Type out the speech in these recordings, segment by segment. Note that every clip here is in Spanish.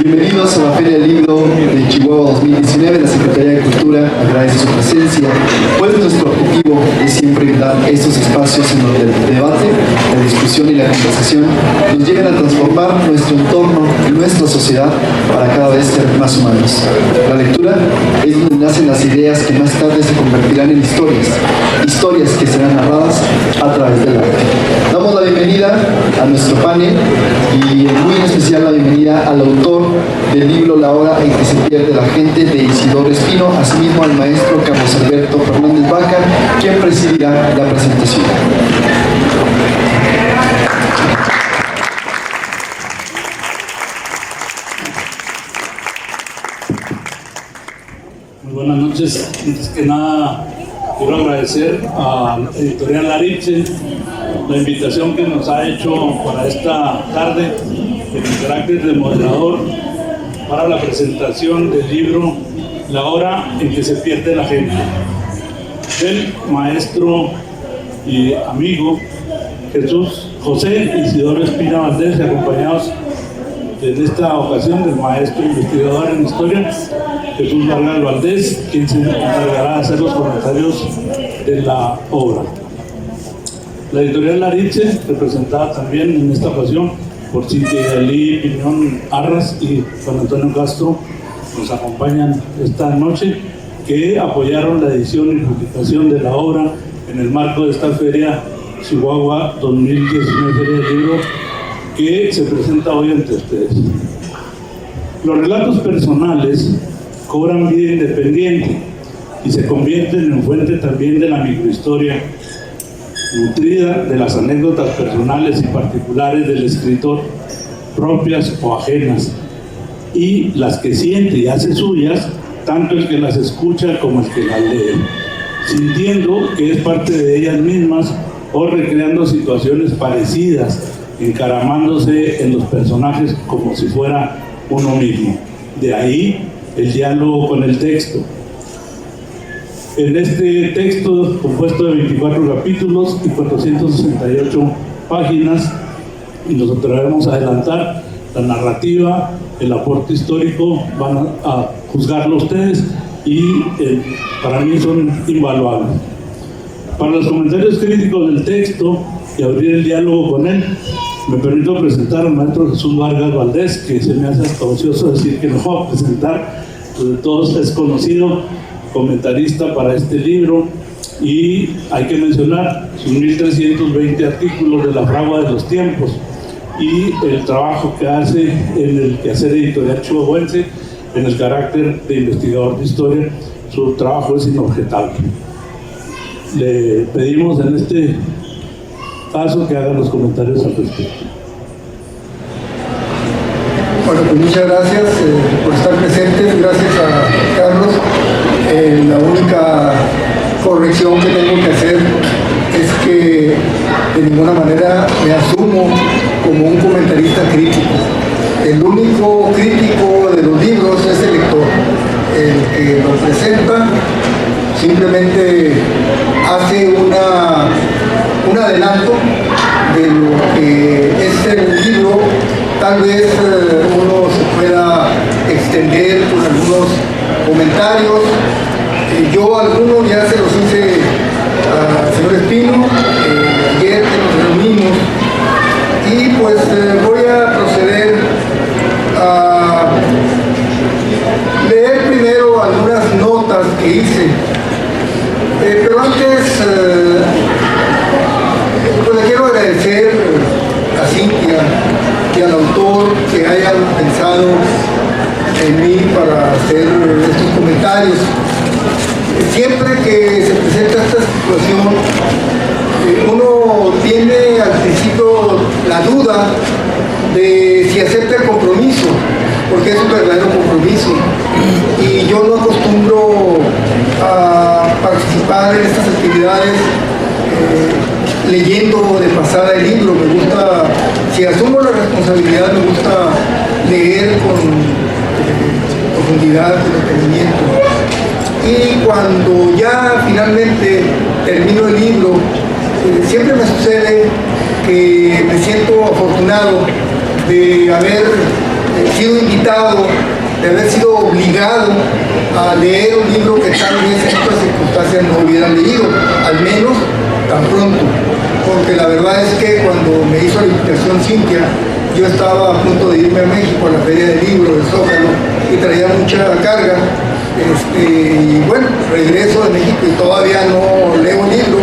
Bienvenidos a la Feria del Libro de Chihuahua 2019. La Secretaría de Cultura agradece su presencia, pues nuestro objetivo es siempre dar estos espacios en donde el debate, la discusión y la conversación nos lleguen a transformar nuestro entorno y nuestra sociedad para cada vez ser más humanos. La lectura es donde nacen las ideas que más tarde se convertirán en historias que serán narradas a través del arte. Damos la bienvenida a nuestro panel y muy en especial la bienvenida al autor del libro La hora en que se pierde la gente, de Isidoro Espino, asimismo al maestro Carlos Alberto Fernández Vaca, quien presidirá la presentación. Muy buenas noches. Antes que nada, quiero agradecer a la Editorial Laritze la invitación que nos ha hecho para esta tarde en el carácter de moderador para la presentación del libro La hora en que se pierde la gente, del maestro y amigo Jesús José Isidoro Espino Valdés, acompañados en esta ocasión del maestro investigador en historia Jesús Vargas Valdés, quien se encargará de hacer los comentarios de la obra. La editorial Laritze, representada también en esta ocasión por Cintia Dalí, Piñón Arras y Juan Antonio Castro, nos acompañan esta noche, que apoyaron la edición y publicación de la obra en el marco de esta Feria Chihuahua 2019, Feria del Libro, que se presenta hoy ante ustedes. Los relatos personales cobran vida independiente y se convierten en fuente también de la microhistoria, nutrida de las anécdotas personales y particulares del escritor, propias o ajenas, y las que siente y hace suyas tanto el que las escucha como el que las lee, sintiendo que es parte de ellas mismas o recreando situaciones parecidas, encaramándose en los personajes como si fuera uno mismo. De ahí el diálogo con el texto. En este texto, compuesto de 24 capítulos y 468 páginas, y nos atrevemos a adelantar, la narrativa, el aporte histórico, van a juzgarlo ustedes, y para mí son invaluables. Para los comentarios críticos del texto y abrir el diálogo con él, me permito presentar al maestro Jesús Vargas Valdés, que se me hace hasta ocioso decir que no va a presentar, pues de todos es conocido, comentarista para este libro, y hay que mencionar sus 1320 artículos de la fragua de los tiempos y el trabajo que hace en el quehacer editorial chihuahuense en el carácter de investigador de historia. Su trabajo es inobjetable. Le pedimos en este caso que haga los comentarios al respecto. Bueno, pues muchas gracias por estar presentes. Gracias a Carlos. La única corrección que tengo que hacer es que de ninguna manera me asumo como un comentarista crítico. El único crítico de los libros es el lector. El que lo presenta simplemente hace un adelanto de lo que es el libro. Tal vez uno se pueda extender con algunos comentarios. Yo algunos ya se los hice al señor Espino, ayer que nos reunimos, y pues voy a proceder a leer primero algunas notas que hice. Pero antes, pues le quiero agradecer a Cintia y al autor que hayan pensado en mí para hacer estos comentarios. Siempre que se presenta esta situación, uno tiene al principio la duda de si acepta el compromiso, porque es un verdadero compromiso. Y yo no acostumbro a participar en estas actividades leyendo de pasada el libro. Me gusta, si asumo la responsabilidad, me gusta leer con profundidad, con detenimiento. Y cuando ya finalmente termino el libro, siempre me sucede que me siento afortunado de haber sido invitado, de haber sido obligado a leer un libro que tal vez en otras circunstancias no hubiera leído, al menos tan pronto. Porque la verdad es que cuando me hizo la invitación Cintia, yo estaba a punto de irme a México a la Feria del Libro de Zócalo y traía mucha carga. Y bueno, regreso de México y todavía no leo un libro,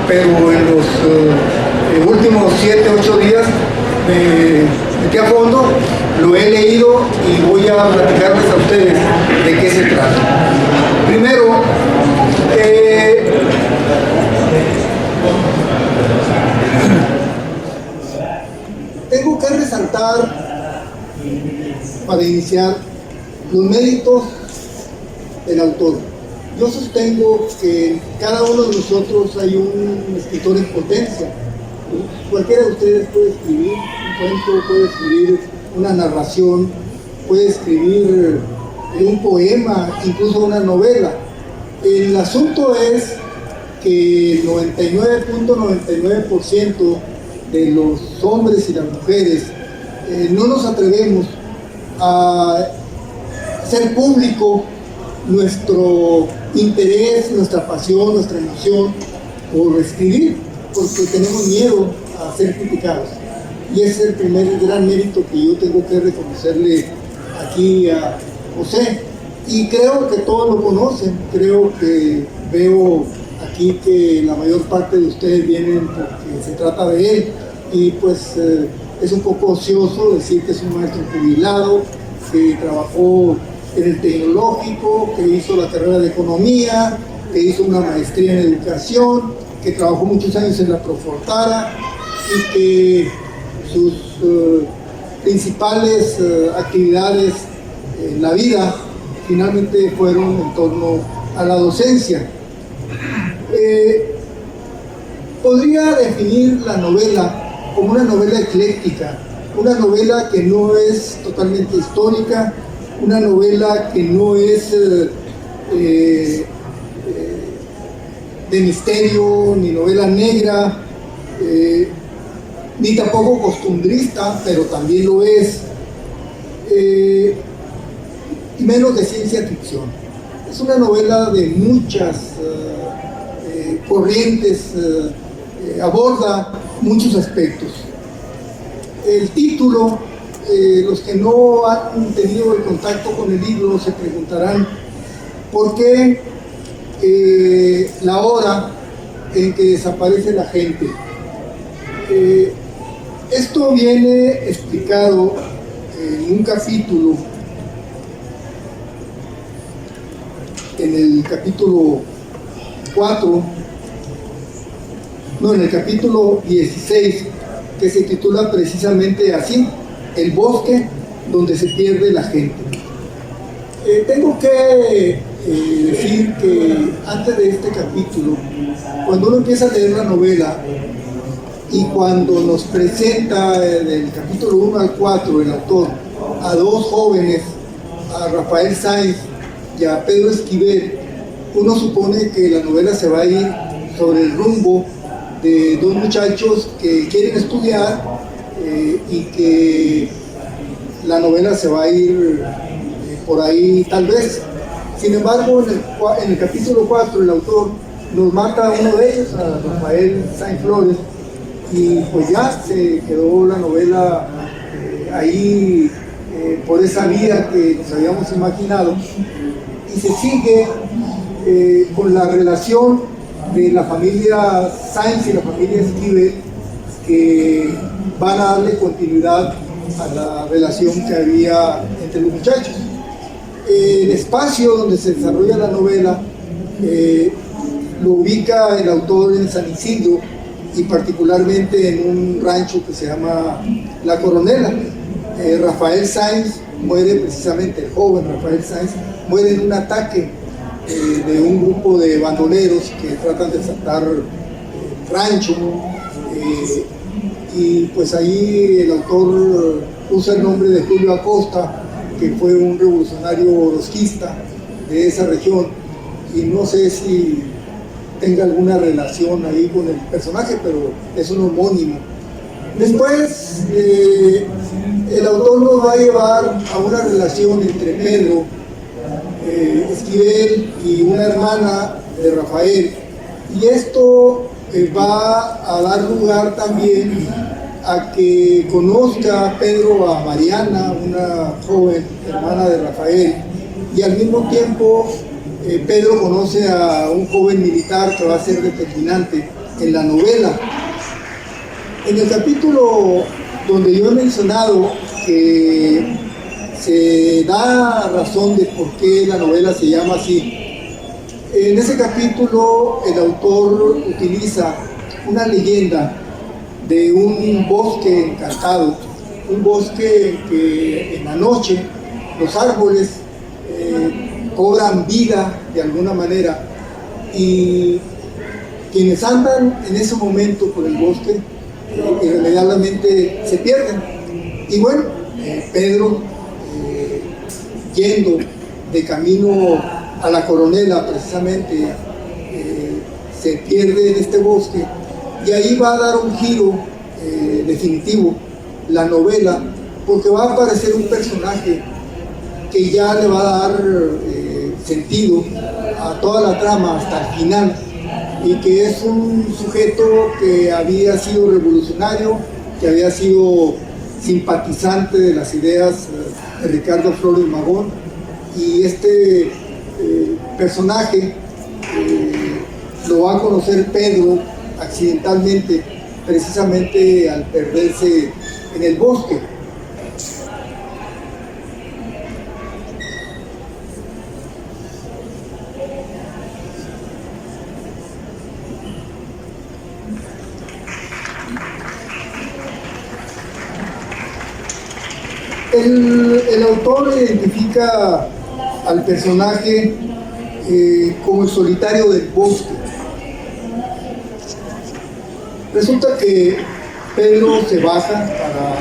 pero en los últimos 7, 8 días me metí a fondo, lo he leído y voy a platicarles a ustedes de qué se trata. Primero, tengo que resaltar, para iniciar, los méritos del autor. Yo sostengo que en cada uno de nosotros hay un escritor en potencia. Cualquiera de ustedes puede escribir un cuento, puede escribir una narración, puede escribir un poema, incluso una novela. El asunto es que el 99.99% de los hombres y las mujeres no nos atrevemos a hacer público nuestro interés, nuestra pasión, nuestra emoción por escribir, porque tenemos miedo a ser criticados. Y ese es el primer gran mérito que yo tengo que reconocerle aquí a José. Y creo que todos lo conocen, creo que veo aquí que la mayor parte de ustedes vienen porque se trata de él. Y pues es un poco ocioso decir que es un maestro jubilado, que trabajó en el tecnológico, que hizo la carrera de economía, que hizo una maestría en educación, que trabajó muchos años en la Profortara y que sus principales actividades en la vida finalmente fueron en torno a la docencia. Podría definir la novela como una novela ecléctica, una novela que no es totalmente histórica, una novela que no es de misterio, ni novela negra, ni tampoco costumbrista, pero también lo es, y menos de ciencia ficción. Es una novela de muchas corrientes, aborda muchos aspectos. El título, los que no han tenido el contacto con el libro se preguntarán por qué la hora en que desaparece la gente. Esto viene explicado en un capítulo, en el capítulo 4, no, en el capítulo 16, que se titula precisamente así: el bosque donde se pierde la gente. Tengo que decir que antes de este capítulo, cuando uno empieza a leer la novela y cuando nos presenta del capítulo 1 al 4 el autor a dos jóvenes, a Rafael Sáenz y a Pedro Esquivel, uno supone que la novela se va a ir sobre el rumbo de dos muchachos que quieren estudiar y que la novela se va a ir por ahí tal vez. Sin embargo, en el capítulo 4 el autor nos mata a uno de ellos, a Rafael Sáenz Flores, y pues ya se quedó la novela ahí por esa vía que nos habíamos imaginado, y se sigue con la relación de la familia Sáenz y la familia Esquivel, que van a darle continuidad a la relación que había entre los muchachos. El espacio donde se desarrolla la novela lo ubica el autor en San Isidro, y particularmente en un rancho que se llama La Coronela. Rafael Sáenz muere, precisamente el joven Rafael Sáenz muere en un ataque de un grupo de bandoleros que tratan de asaltar el rancho, y pues ahí el autor usa el nombre de Julio Acosta, que fue un revolucionario orozquista de esa región, y no sé si tenga alguna relación ahí con el personaje, pero es un homónimo. Después, el autor nos va a llevar a una relación entre Pedro Esquivel y una hermana de Rafael, y esto va a dar lugar también a que conozca Pedro a Mariana, una joven hermana de Rafael, y al mismo tiempo Pedro conoce a un joven militar que va a ser determinante en la novela. En el capítulo donde yo he mencionado que se da razón de por qué la novela se llama así, en ese capítulo el autor utiliza una leyenda de un bosque encantado, un bosque en que en la noche los árboles cobran vida de alguna manera, y quienes andan en ese momento por el bosque irremediablemente se pierden. Y bueno, Pedro, yendo de camino a la Coronela precisamente, se pierde en este bosque, y ahí va a dar un giro definitivo la novela, porque va a aparecer un personaje que ya le va a dar sentido a toda la trama hasta el final, y que es un sujeto que había sido revolucionario, que había sido simpatizante de las ideas de Ricardo Flores Magón, y este personaje lo va a conocer Pedro accidentalmente, precisamente al perderse en el bosque. El autor identifica al personaje como el solitario del bosque. Resulta que Pedro se baja para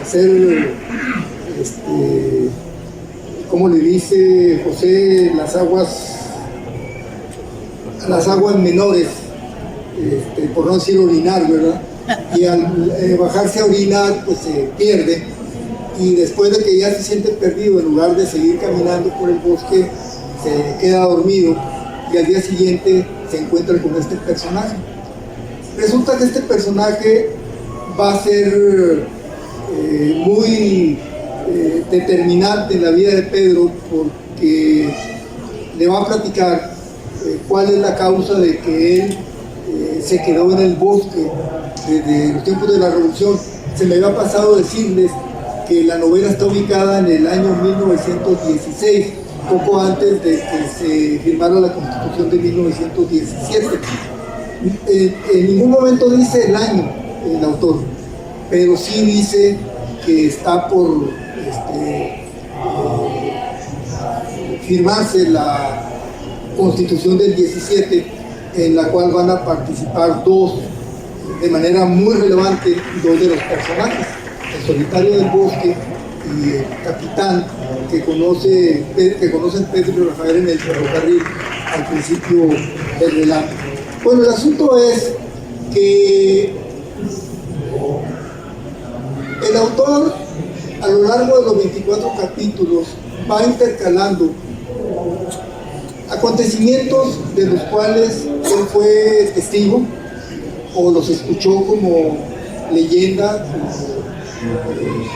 hacer, como le dice José, las aguas menores, por no decir orinar, ¿verdad? Y al bajarse a orinar, pues se pierde, y después de que ya se siente perdido, en lugar de seguir caminando por el bosque, se queda dormido, y al día siguiente se encuentra con este personaje. Resulta que este personaje va a ser muy determinante en la vida de Pedro, porque le va a platicar cuál es la causa de que él se quedó en el bosque desde los tiempos de la Revolución. Se me había pasado decirles que la novela está ubicada en el año 1916, poco antes de que se firmara la Constitución de 1917. En ningún momento dice el año el autor, pero sí dice que está por firmarse la Constitución del 17, en la cual van a participar de manera muy relevante, dos de los personajes, el solitario del bosque y el capitán que conocen Pedro y Rafael en el ferrocarril al principio del relato. Bueno, el asunto es que el autor, a lo largo de los 24 capítulos, va intercalando acontecimientos de los cuales él fue testigo o los escuchó como leyenda,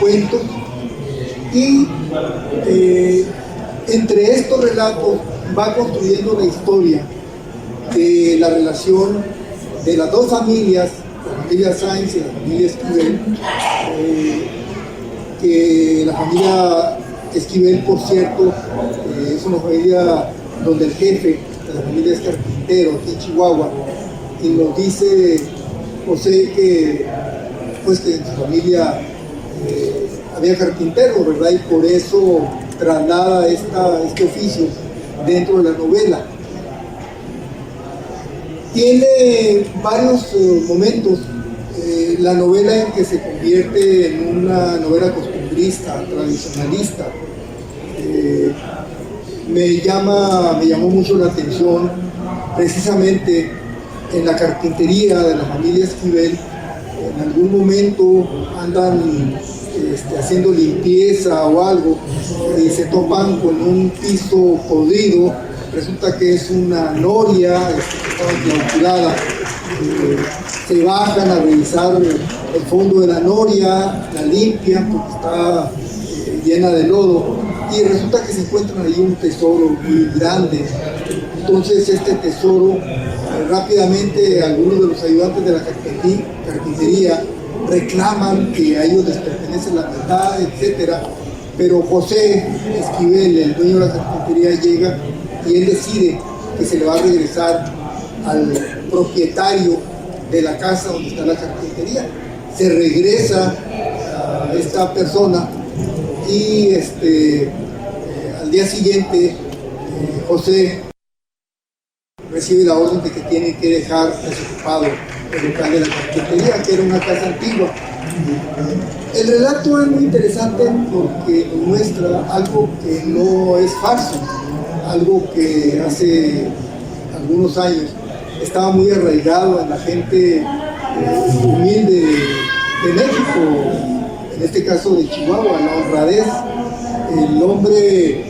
cuentos, y entre estos relatos va construyendo la historia de la relación de las dos familias, la familia Sáenz y la familia Esquivel, que la familia Esquivel, por cierto, es una familia donde el jefe de la familia es carpintero aquí en Chihuahua, y nos dice José que pues que en su familia había carpintero, ¿verdad? Y por eso traslada este oficio dentro de la novela. Tiene varios momentos la novela en que se convierte en una novela costumbrista, tradicionalista. Me llamó mucho la atención precisamente en la carpintería de la familia Esquivel. En algún momento andan haciendo limpieza o algo y se topan con un piso podrido. Resulta que es una noria que estaba clausurada. Se bajan a revisar el fondo de la noria, la limpian porque está llena de lodo, y resulta que se encuentran ahí un tesoro muy grande. Entonces este tesoro, rápidamente algunos de los ayudantes de la carpintería reclaman que a ellos les pertenece la mitad, etc. Pero José Esquivel, el dueño de la carpintería, llega y él decide que se le va a regresar al propietario de la casa donde está la carpintería. Se regresa a esta persona y al día siguiente José recibe la orden de que tiene que dejar desocupado el local de la carpintería, que era una casa antigua. El relato es muy interesante porque nos muestra algo que no es falso, algo que hace algunos años estaba muy arraigado en la gente humilde de México, en este caso de Chihuahua, la honradez. El hombre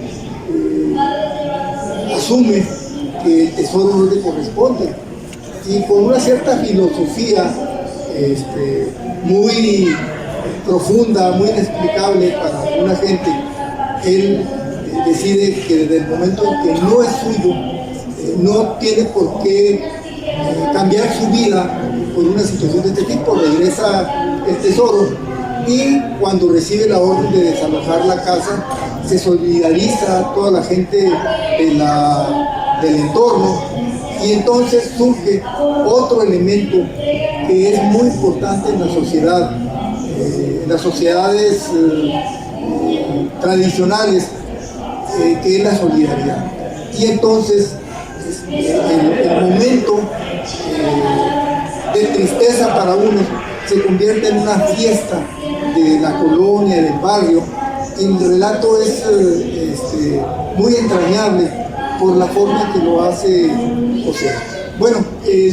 asume que el tesoro no le corresponde, y con una cierta filosofía muy profunda, muy inexplicable para alguna gente, él decide que desde el momento en que no es suyo, no tiene por qué cambiar su vida por una situación de este tipo. Regresa el tesoro y cuando recibe la orden de desalojar la casa, se solidariza a toda la gente del entorno, y entonces surge otro elemento que es muy importante en la sociedad, en las sociedades tradicionales, que es la solidaridad. Y entonces el momento de tristeza para unos se convierte en una fiesta de la colonia, del barrio. El relato es muy entrañable por la forma en que lo hace José. Bueno,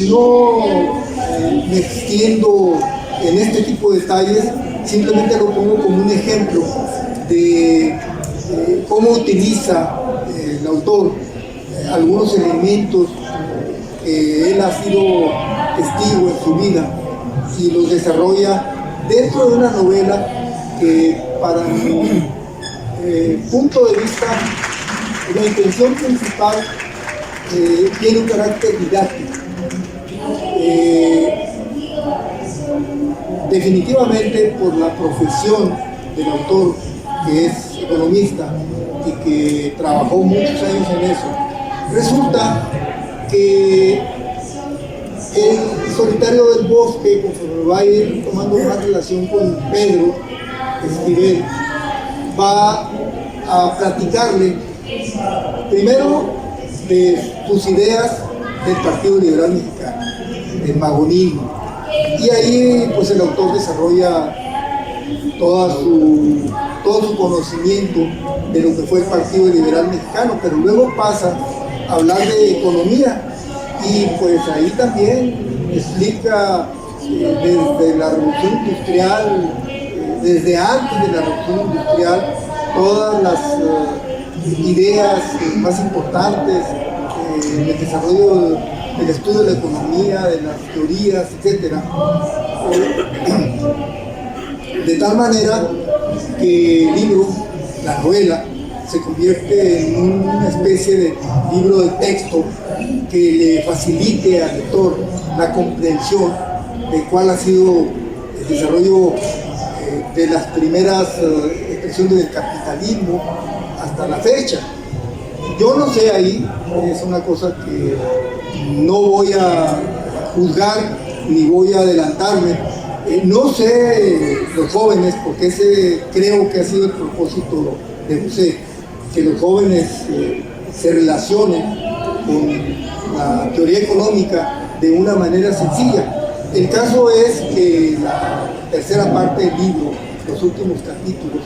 no me extiendo en este tipo de detalles, simplemente lo pongo como un ejemplo de cómo utiliza el autor algunos elementos que él ha sido testigo en su vida y los desarrolla dentro de una novela que, para mi punto de vista, la intención principal tiene un carácter didáctico. Definitivamente, por la profesión del autor, que es economista y que trabajó muchos años en eso, resulta que el solitario del bosque, conforme va a ir tomando más relación con Pedro Esquivel, va a platicarle primero de sus ideas del Partido Liberal Mexicano, del magonismo, y ahí pues el autor desarrolla todo su conocimiento de lo que fue el Partido Liberal Mexicano, pero luego pasa a hablar de economía, y pues ahí también explica desde la Revolución Industrial, desde antes de la Revolución Industrial, todas las ideas más importantes, el desarrollo del estudio de la economía, de las teorías, etc. De tal manera que el libro, la novela, se convierte en una especie de libro de texto que le facilite al lector la comprensión de cuál ha sido el desarrollo de las primeras expresiones del capitalismo hasta la fecha. Yo no sé, ahí es una cosa que no voy a juzgar ni voy a adelantarme. No sé los jóvenes, porque ese creo que ha sido el propósito de José, que los jóvenes se relacionen con la teoría económica de una manera sencilla. El caso es que la tercera parte del libro, los últimos capítulos,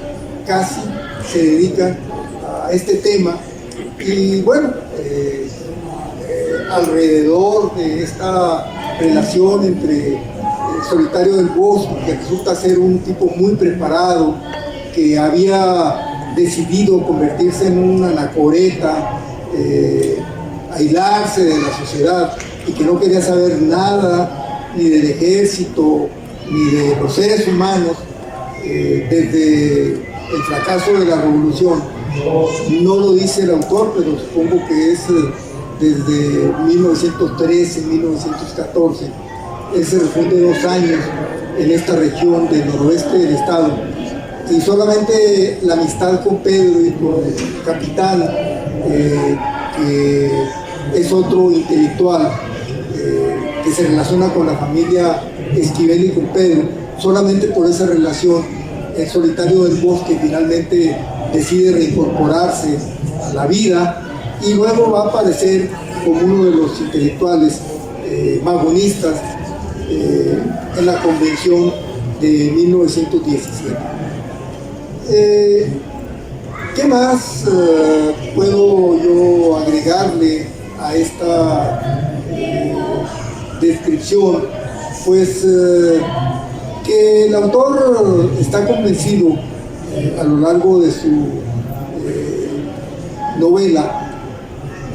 casi se dedican a este tema. Y bueno, alrededor de esta relación entre Solitario del Bosque, que resulta ser un tipo muy preparado, que había decidido convertirse en un anacoreta, aislarse de la sociedad y que no quería saber nada ni del ejército ni de los seres humanos desde el fracaso de la revolución. No lo dice el autor, pero supongo que es desde 1913, 1914. Él se refunde 2 años en esta región del noroeste del estado, y solamente la amistad con Pedro y con el capitán, que es otro intelectual que se relaciona con la familia Esquivel y con Pedro, solamente por esa relación el Solitario del Bosque finalmente decide reincorporarse a la vida, y luego va a aparecer como uno de los intelectuales magonistas en la convención de 1917. ¿Qué más puedo yo agregarle a esta descripción? Pues que el autor está convencido a lo largo de su novela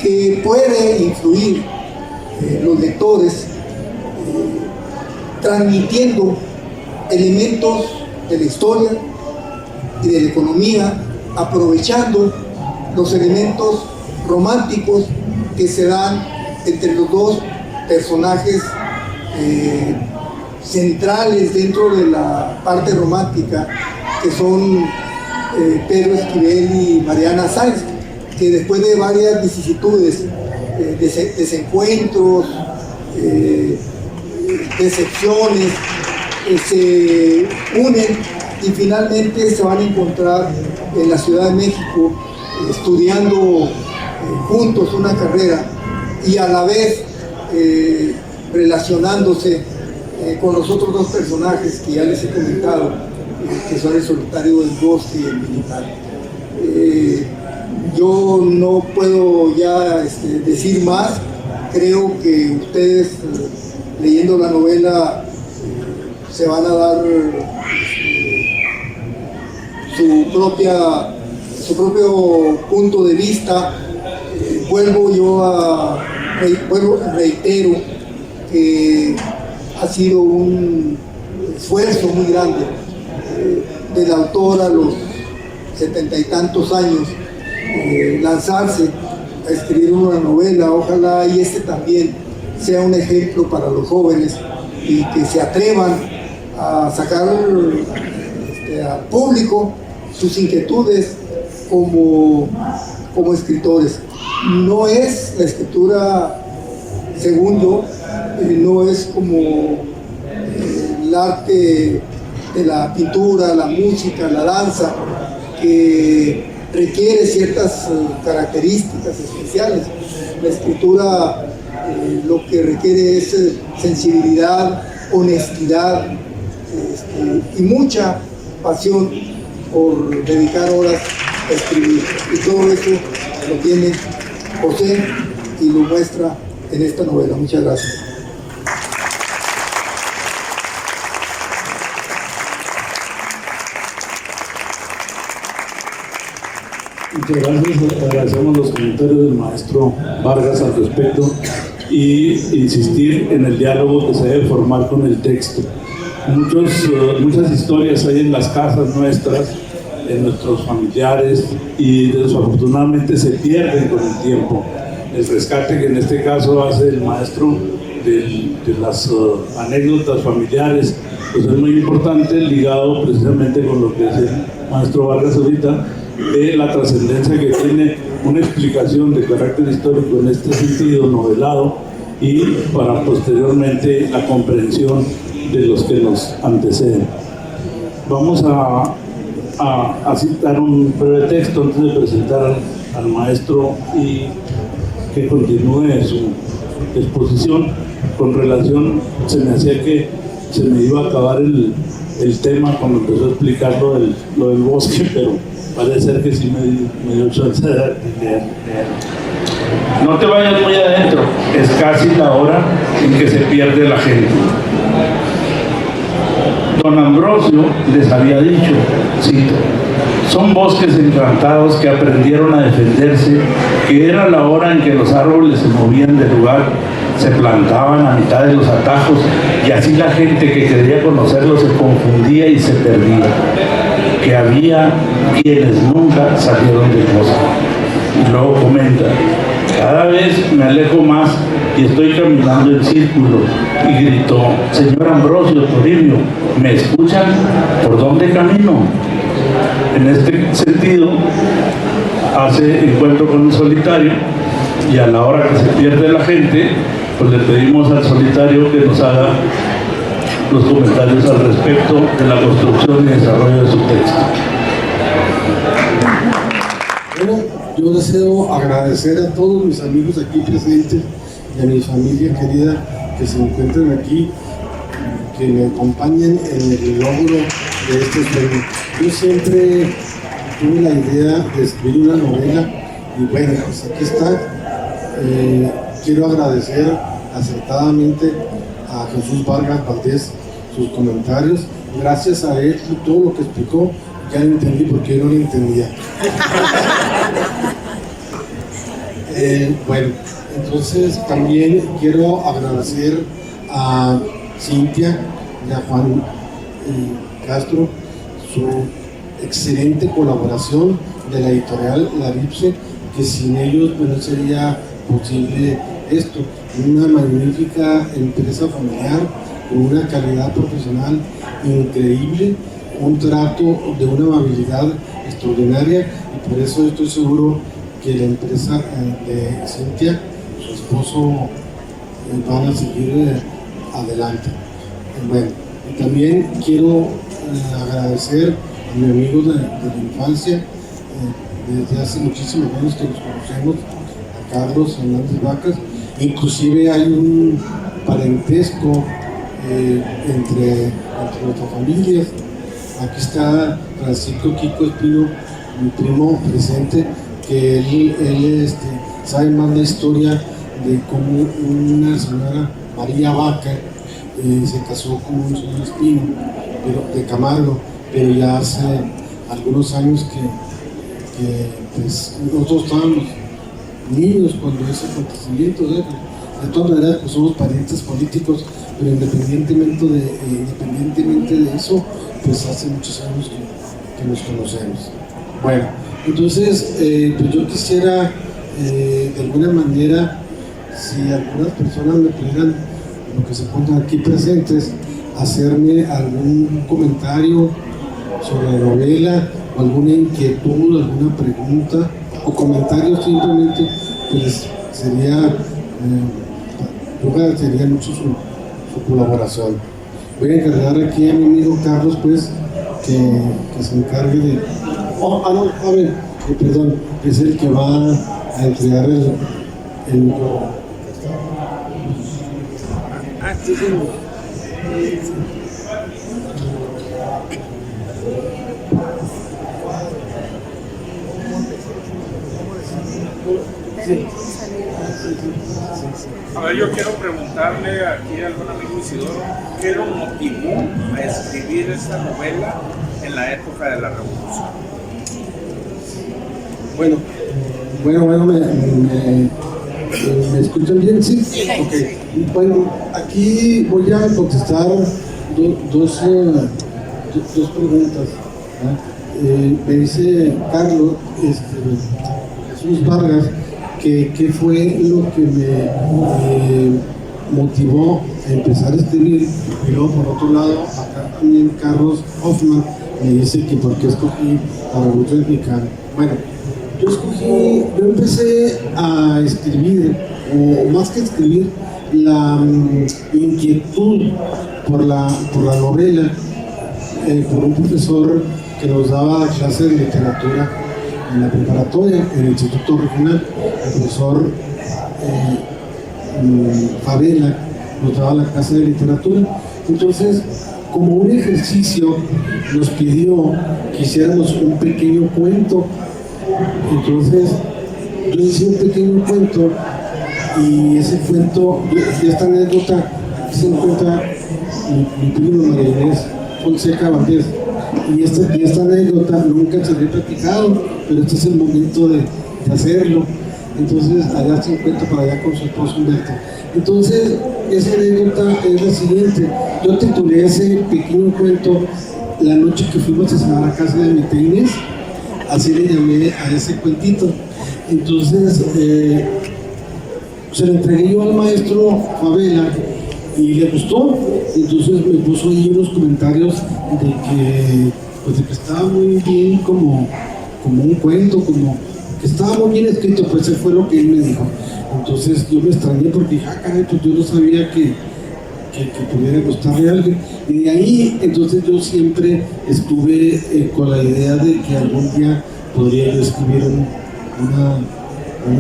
que puede influir los lectores transmitiendo elementos de la historia y de la economía, aprovechando los elementos románticos que se dan entre los dos personajes centrales dentro de la parte romántica, que son Pedro Esquivel y Mariana Sáenz, que después de varias vicisitudes, desencuentros, decepciones, se unen y finalmente se van a encontrar en la Ciudad de México estudiando juntos una carrera, y a la vez relacionándose con los otros 2 personajes que ya les he comentado, que son el Solitario del Bosque y el militar. Yo no puedo ya decir más. Creo que ustedes leyendo la novela se van a dar su propio punto de vista. Reitero que ha sido un esfuerzo muy grande del autor a los 70 y tantos años lanzarse a escribir una novela. Ojalá y también sea un ejemplo para los jóvenes y que se atrevan a sacar al público sus inquietudes como escritores. No es la escritura, según yo, no es como el arte de la pintura, la música, la danza, que requiere ciertas características especiales. La escritura lo que requiere es sensibilidad, honestidad y mucha pasión por dedicar horas a escribir. Y todo eso lo tiene José y lo muestra en esta novela. Muchas gracias. Muchas gracias. Agradecemos los comentarios del maestro Vargas al respecto y insistir en el diálogo que se debe formar con el texto. Muchas historias hay en las casas nuestras, en nuestros familiares, y desafortunadamente se pierden con el tiempo. El rescate que en este caso hace el maestro de las anécdotas familiares, pues es muy importante, ligado precisamente con lo que dice el maestro Vargas ahorita, de la trascendencia que tiene una explicación de carácter histórico en este sentido novelado, y para posteriormente la comprensión de los que nos anteceden. Vamos a citar un breve texto antes de presentar al maestro y que continúe exposición con relación, se me hacía que se me iba a acabar el tema cuando empezó a explicar lo del bosque, pero parece ser que sí me dio chance de leer. No te vayas muy adentro, es casi la hora en que se pierde la gente. Don Ambrosio les había dicho, cito, son bosques encantados que aprendieron a defenderse, que era la hora en que los árboles se movían de lugar, se plantaban a mitad de los atajos y así la gente que quería conocerlos se confundía y se perdía, que había quienes nunca salieron del bosque. Y luego comenta, cada vez me alejo más y estoy caminando en círculo. Y gritó, señor Ambrosio Toribio, ¿me escuchan? ¿Por dónde camino? En este sentido, hace encuentro con el solitario y a la hora que se pierde la gente, pues le pedimos al solitario que nos haga los comentarios al respecto de la construcción y desarrollo de su texto. Bueno, yo deseo agradecer a todos mis amigos aquí presentes y a mi familia querida que se encuentran aquí, que me acompañen en el logro de este sueño. Yo siempre tuve la idea de escribir una novela y bueno, pues aquí está. Quiero agradecer acertadamente a Jesús Vargas Valdés sus comentarios. Gracias a él y todo lo que explicó, ya lo entendí porque yo no lo entendía. Bueno, entonces también quiero agradecer a Cintia y a Juan Castro su excelente colaboración de la editorial Laripse, que sin ellos pues, no sería posible esto. Una magnífica empresa familiar con una calidad profesional increíble, un trato de una amabilidad extraordinaria, y por eso estoy seguro que la empresa de Cintia, su esposo, van a seguir adelante. Bueno, y también quiero agradecer a mi amigo de la infancia, desde hace muchísimos años que nos conocemos, a Carlos Hernández Vacas. Inclusive hay un parentesco entre nuestras familias. Aquí está Francisco Kiko Espino, mi primo presente, que él sabe más la historia de cómo una señora María Vaca se casó con un señor Espino, pero de Camargo, pero ya hace algunos años que pues, nosotros estábamos niños cuando ese acontecimiento, de todas maneras pues somos parientes políticos, pero independientemente de eso, pues hace muchos años que nos conocemos. Bueno, entonces pues yo quisiera de alguna manera, si algunas personas me pudieran, lo que se encuentran aquí presentes, hacerme algún comentario sobre la novela, o alguna inquietud, alguna pregunta o comentario simplemente, pues sería, yo agradecería mucho su colaboración. Voy a encargar aquí a mi amigo Carlos, pues, que se encargue de... perdón, es el que va a entregar el A ver, yo quiero preguntarle aquí al buen amigo Isidoro, ¿qué lo motivó a escribir esta novela en la época de la Revolución? Bueno, ¿me escuchan bien? Sí. Okay. Bueno, aquí voy a contestar dos preguntas. Me dice Carlos Jesús Vargas que qué fue lo que me motivó a empezar a escribir, y luego por otro lado acá también Carlos Hoffman me dice que por qué escogí la Revolución Mexicana. Bueno, yo empecé a escribir, o más que escribir, la inquietud por la novela, por un profesor que nos daba clases de literatura en la preparatoria, en el Instituto Regional, el profesor Favela nos daba la clase de literatura. Entonces, como un ejercicio, nos pidió que hiciéramos un pequeño cuento. Entonces, yo hice un pequeño cuento y ese cuento, esta anécdota, se encuentra mi primo María Inés Fonseca Valdés. Y esta anécdota nunca se había platicado, pero este es el momento de hacerlo. Entonces, allá se encuentra para allá con su esposo Humberto. Entonces, esa anécdota es la siguiente. Yo titulé ese pequeño cuento La noche que fuimos a cenar a casa de mi tía Inés. Así le llamé a ese cuentito. Entonces, se lo entregué yo al maestro Favela y le gustó. Entonces me puso ahí unos comentarios de que estaba muy bien como un cuento, como que estaba muy bien escrito. Pues eso fue lo que él me dijo. Entonces yo me extrañé porque dije, caray, pues yo no sabía que pudiera gustarle a alguien. Y de ahí, entonces yo siempre estuve con la idea de que algún día podría yo escribir una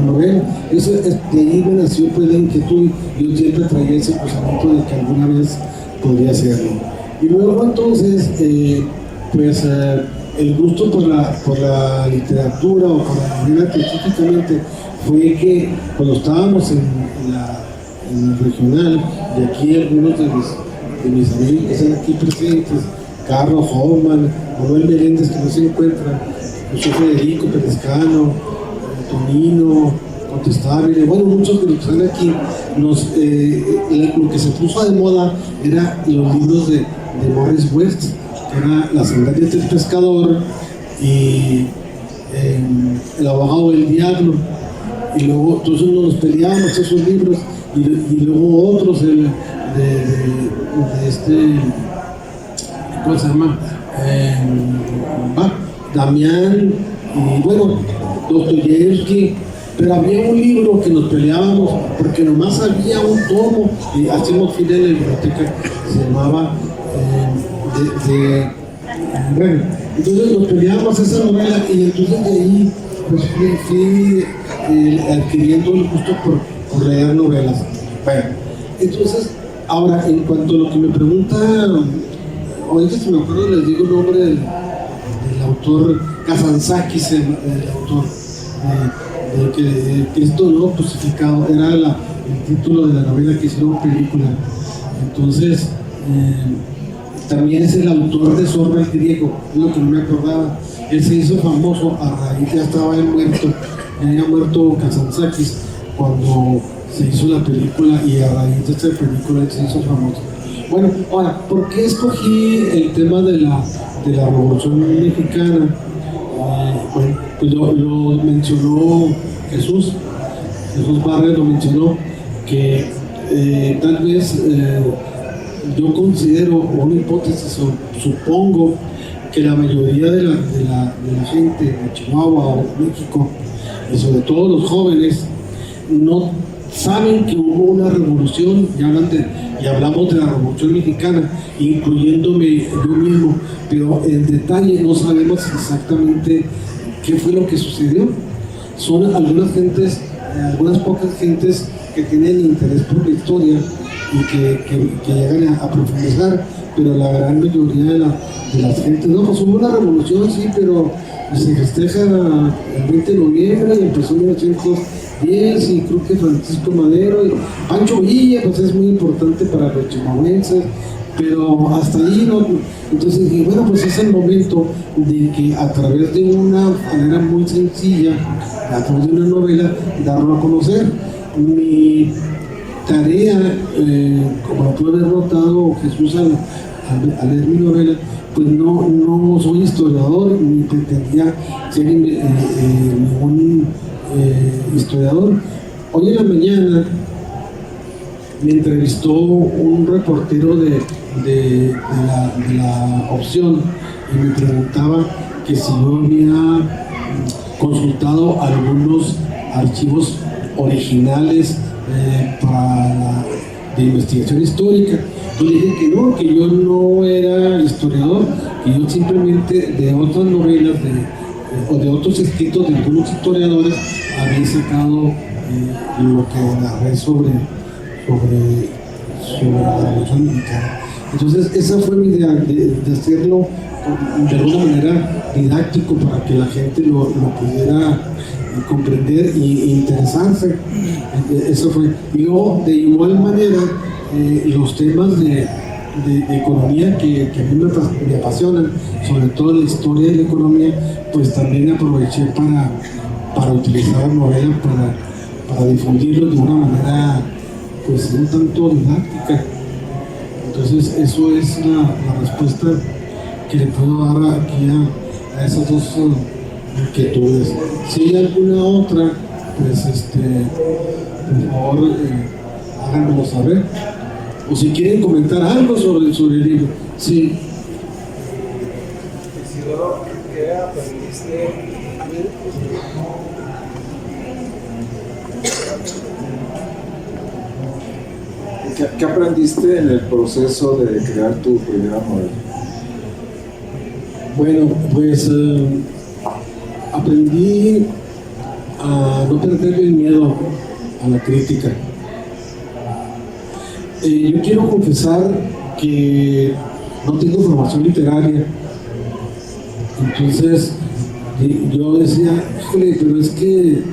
novela. De ahí me nació pues la inquietud. Yo siempre traía ese pensamiento de que alguna vez podría hacerlo. Y luego entonces, el gusto por la literatura o por la novela específicamente fue que cuando estábamos en el regional, de aquí algunos de mis amigos que están aquí presentes, Carlos Hoffman, Manuel Meléndez, que no se encuentra, José Federico Perezcano, Tonino, Contestable, bueno, muchos de los que están aquí, lo que se puso de moda era los libros de Morris West, que era Las sandalias del pescador y El abogado del diablo. Y luego entonces nos peleábamos esos libros y luego otros de ¿cómo se llama? Damián y bueno, Dostoyevsky. Pero había un libro que nos peleábamos porque nomás había un tomo y hacíamos fila en la biblioteca, se llamaba bueno, entonces nos peleábamos esa novela y entonces de ahí pues fui adquiriendo el gusto por leer novelas. Bueno, entonces, ahora, en cuanto a lo que me pregunta, ahorita si me acuerdo les digo el nombre del autor, Kazantzakis, el autor de que Cristo no crucificado, era el título de la novela que hicieron película. Entonces, también es el autor de Zorba el griego, es lo que no me acordaba. Él se hizo famoso a raíz, ya estaba él muerto, ya había muerto Kazantzakis cuando se hizo la película y a raíz de esta película él se hizo famoso. Bueno, ahora, ¿por qué escogí el tema de la Revolución Mexicana? Bueno, pues lo mencionó Jesús Barres, lo mencionó, que tal vez yo considero una hipótesis, supongo que la mayoría de la gente de Chihuahua o de México, y sobre todo los jóvenes, no saben que hubo una revolución, y hablamos de la Revolución Mexicana, incluyéndome yo mismo, pero en detalle no sabemos exactamente qué fue lo que sucedió. Son algunas pocas gentes que tienen interés por la historia y que llegan a profundizar, pero la gran mayoría de las gentes, no, pues hubo una revolución, sí, pero se festeja el 20 de noviembre y empezó en 1910 y creo que Francisco Madero y Pancho Villa, pues es muy importante para los chihuahuenses, pero hasta ahí no. Entonces dije, bueno, pues es el momento de que a través de una manera muy sencilla, a través de una novela, darlo a conocer. Mi tarea, como lo puede haber notado Jesús al leer mi novela, pues no soy historiador ni pretendía ser ningún historiador. Hoy en la mañana me entrevistó un reportero de la Opción y me preguntaba que si yo había consultado algunos archivos originales de investigación histórica. Yo le dije que no, que yo no era historiador, que yo simplemente de otras novelas o de otros escritos de algunos historiadores había sacado lo que narré sobre sobre la Revolución Mexicana. Entonces esa fue mi idea, de hacerlo de alguna manera didáctico para que la gente lo pudiera comprender e interesarse. Eso fue. Y luego, de igual manera, los temas de economía que a mí me apasionan, sobre todo la historia de la economía, pues también aproveché para utilizar la novela para difundirlo de una manera pues un tanto didáctica. Entonces eso es la respuesta que le puedo dar aquí a esas dos inquietudes. Si hay alguna otra, pues por favor háganmelo saber. O si quieren comentar algo sobre el libro. Sí. Isidoro, ¿qué aprendiste? ¿Qué aprendiste en el proceso de crear tu primera novela? Bueno, pues aprendí a no perderle el miedo a la crítica. Yo quiero confesar que no tengo formación literaria. Entonces yo decía, híjole, pero es que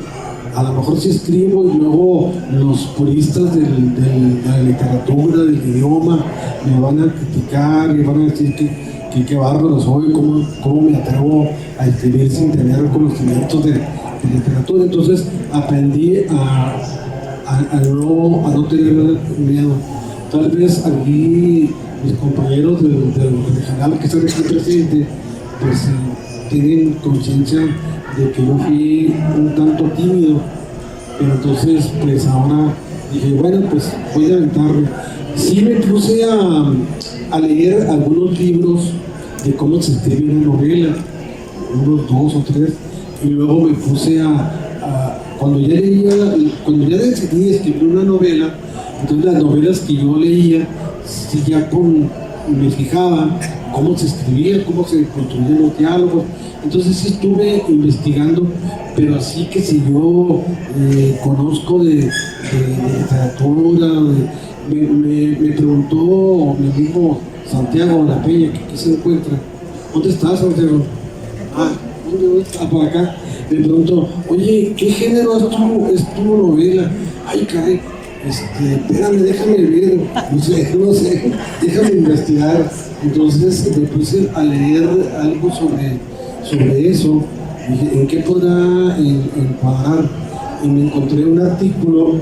a lo mejor sí escribo y luego los puristas de la literatura, del idioma, me van a criticar y van a decir que bárbaro soy, cómo me atrevo a escribir sin tener conocimientos de literatura. Entonces aprendí a no tener miedo. Tal vez aquí mis compañeros del regional que están aquí presentes, pues tienen conciencia de que yo fui un tanto tímido, pero entonces pues ahora dije, bueno, pues voy a aventarme. Sí me puse a leer algunos libros de cómo se escribe una novela, unos 2 o 3, y luego me puse cuando ya decidí escribir una novela, entonces las novelas que yo leía, sí ya me fijaba cómo se escribía, cómo se construían los diálogos. Entonces sí estuve investigando, pero así que si yo conozco de literatura, me preguntó mi amigo Santiago La Peña, que se encuentra. ¿Dónde estás, Santiago? ¿Dónde está? Por acá. Me preguntó, oye, ¿qué género es tu novela? Ay, caray, espérame, déjame ver, no sé, déjame investigar. Entonces me puse a leer algo sobre eso. Dije, ¿en qué podrá encuadrar? Y me encontré un artículo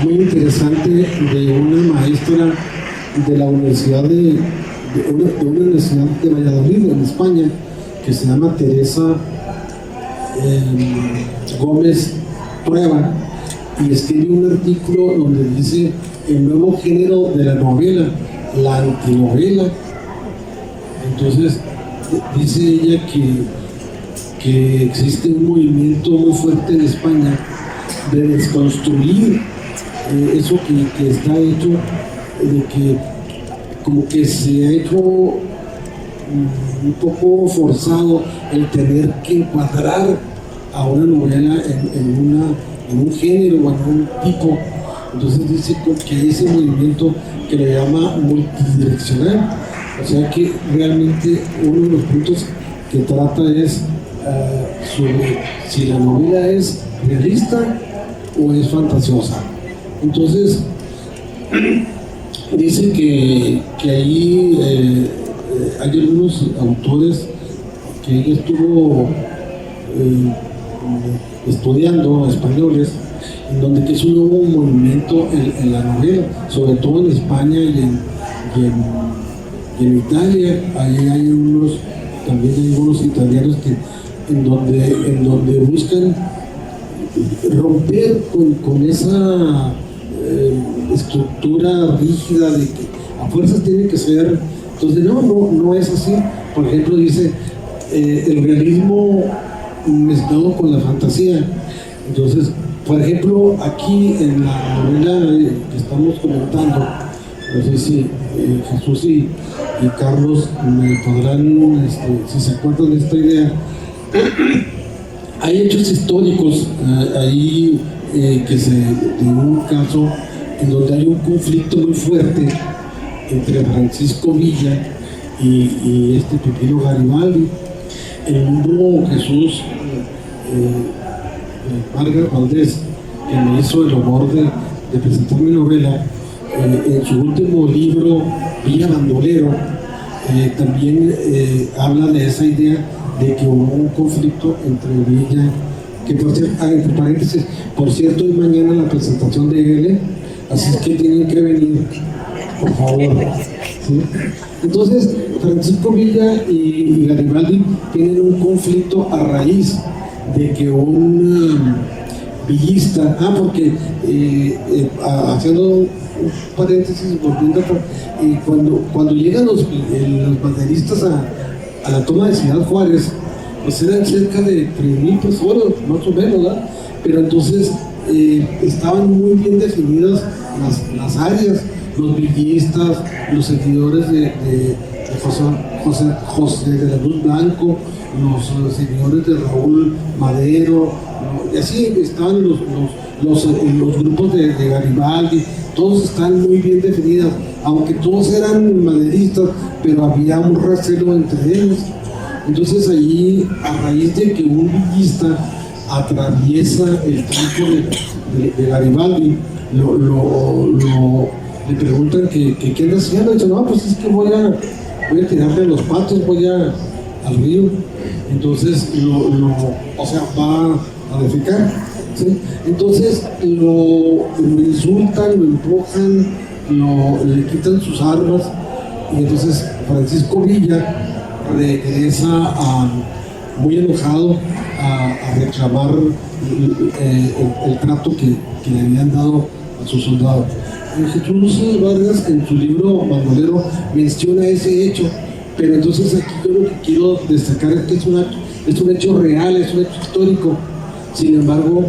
muy interesante de una maestra de la universidad de una universidad de Valladolid, en España, que se llama Teresa Gómez Prueba, y escribe un artículo donde dice el nuevo género de la novela, la antinovela. Entonces dice ella que existe un movimiento muy fuerte en España de desconstruir eso que está hecho, de que como que se ha hecho un poco forzado el tener que encuadrar a una novela en un género o en un tipo. Entonces dice que hay ese movimiento que le llama multidireccional, o sea que realmente uno de los puntos que trata es sobre si la novela es realista o es fantasiosa. Entonces dice que ahí hay algunos autores que ella estuvo estudiando, españoles, en donde que es un nuevo movimiento en la novela, sobre todo en España y en Italia. Ahí también hay unos italianos en donde buscan romper con esa estructura rígida de que a fuerzas tiene que ser. Entonces no es así. Por ejemplo, dice el realismo mezclado con la fantasía. Entonces, por ejemplo, aquí en la novela que estamos comentando, no sé si Jesús y Carlos me podrán, si se acuerdan de esta idea, hay hechos históricos ahí de un caso en donde hay un conflicto muy fuerte entre Francisco Villa y este Pepino Garibaldi. El mismo Jesús Vargas Valdés, que me hizo el honor de presentar mi novela, en su último libro, Villa Bandolero, también habla de esa idea de que hubo un conflicto entre Villa, que por cierto, entre paréntesis, por cierto, hoy mañana la presentación de él, así es que tienen que venir, por favor. ¿Sí? Entonces, Francisco Villa y Garibaldi tienen un conflicto a raíz de que un villista, porque haciendo un paréntesis, volviendo cuando llegan los banderistas a la toma de Ciudad Juárez, pues eran cerca de 3,000 personas, más o menos, ¿verdad? Pero entonces estaban muy bien definidas las áreas, los villistas, los seguidores de José de la Luz Blanco, los seguidores de Raúl Madero, y así estaban los grupos de Garibaldi, todos están muy bien definidos, aunque todos eran maderistas, pero había un recelo entre ellos. Entonces allí, a raíz de que un villista atraviesa el campo de Garibaldi, le preguntan que qué anda haciendo, y dice, no, pues es que voy a tirarle los patos, voy al río. Entonces va a defecar, ¿sí? Entonces lo insultan, lo empujan, le quitan sus armas, y entonces Francisco Villa regresa muy enojado a reclamar el trato que le habían dado a sus soldados. Jesús Vargas en su libro Bandolero menciona ese hecho, pero entonces aquí yo lo que quiero destacar es que es un hecho real, es un hecho histórico. Sin embargo,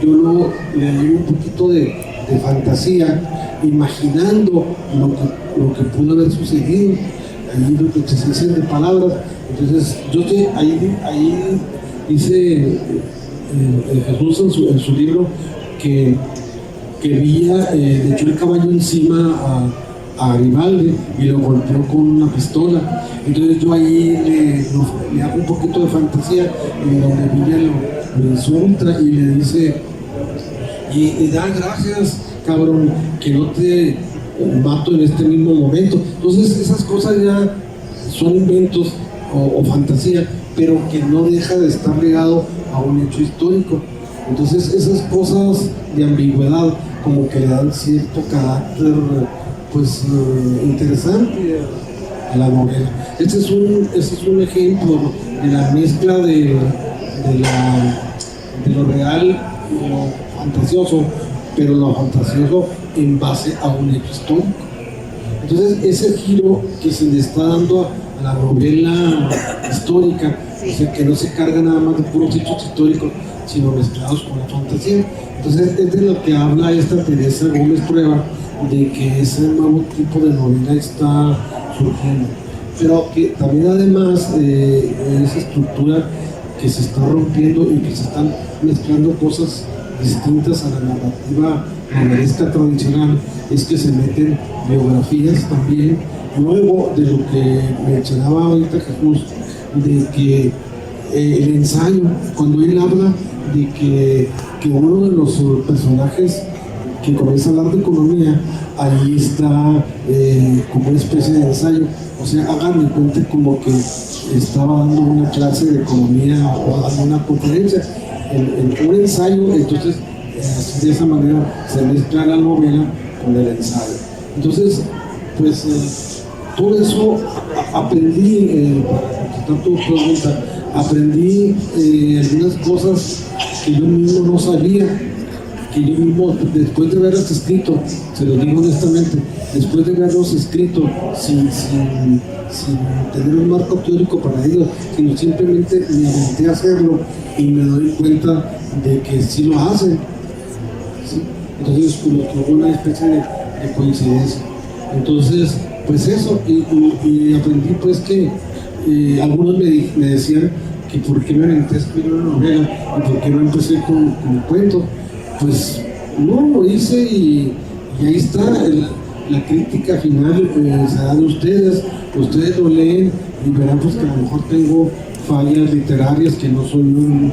yo le doy un poquito de fantasía, imaginando lo que pudo haber sucedido. Ahí lo que se dicen de palabras. Entonces, ahí dice Jesús en su libro que Villa le echó el caballo encima a Garibaldi y lo golpeó con una pistola. Entonces yo ahí le hago un poquito de fantasía, donde Villa lo insulta y le dice, y da gracias, cabrón, que no te mato en este mismo momento. Entonces esas cosas ya son inventos o fantasía, pero que no deja de estar ligado a un hecho histórico. Entonces esas cosas de ambigüedad como que le dan cierto carácter pues interesante a la novela. Este es un ejemplo de la mezcla de lo real y lo fantasioso, pero lo fantasioso en base a un hecho histórico. Entonces ese giro que se le está dando a la novela histórica, o sea, que no se carga nada más de puros hechos históricos, sino mezclados con la fantasía. Entonces es de lo que habla esta Teresa Gómez Prueba, de que ese nuevo tipo de novela está surgiendo, pero que también además esa estructura que se está rompiendo y que se están mezclando cosas distintas a la narrativa novelesca tradicional, es que se meten biografías también. Luego de lo que mencionaba ahorita Jesús, de que el ensayo, cuando él habla de que uno de los personajes que comienza a hablar de economía, ahí está como una especie de ensayo, o sea, hagan de cuenta como que estaba dando una clase de economía o dando una conferencia, en un ensayo. Entonces así de esa manera se mezcla la novela con el ensayo. Entonces pues todo eso aprendí, para contestar tu pregunta, aprendí algunas cosas que yo mismo no sabía, que yo mismo, después de verlos escrito, se lo digo honestamente, después de verlos escrito sin tener un marco teórico para ellos, sino simplemente me aventé a hacerlo y me doy cuenta de que sí lo hacen, ¿sí? Entonces como que hubo una especie de coincidencia. Entonces pues eso, y aprendí pues que algunos me decían que por qué me aventé a escribir una novela y por qué no empecé con cuentos. Pues no, lo hice y Y ahí está la crítica final, será de ustedes lo leen y verán pues que a lo mejor tengo fallas literarias, que no soy una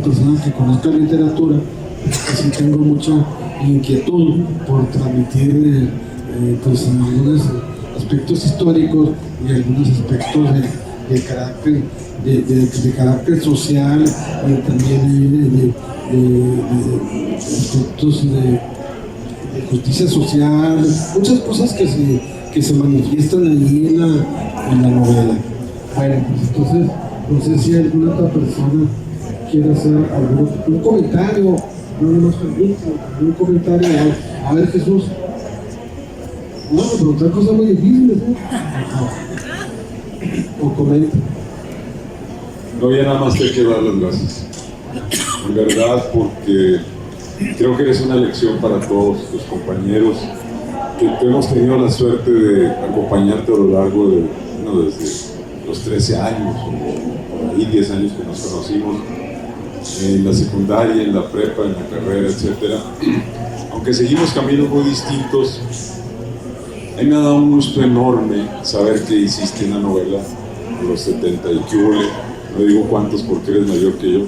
persona que conozca literatura, que sí tengo mucha inquietud por transmitir pues algunos aspectos históricos y algunos aspectos de carácter social y también de aspectos de justicia social, muchas cosas que se manifiestan ahí en la novela. Bueno, pues entonces no sé si alguna otra persona quiere hacer un comentario, un comentario. A ver, Jesús. No, preguntar cosas muy difíciles, ¿eh? O comenta. No, ya nada más te quiero dar las gracias. En verdad, porque creo que eres una lección para todos tus compañeros que hemos tenido la suerte de acompañarte a lo largo de, desde los 13 años o por ahí 10 años que nos conocimos, en la secundaria, en la prepa, en la carrera, etc. Aunque seguimos caminos muy distintos, a mí me ha dado un gusto enorme saber que hiciste una novela a los 70 y que hubo, no digo cuántos porque eres mayor que yo,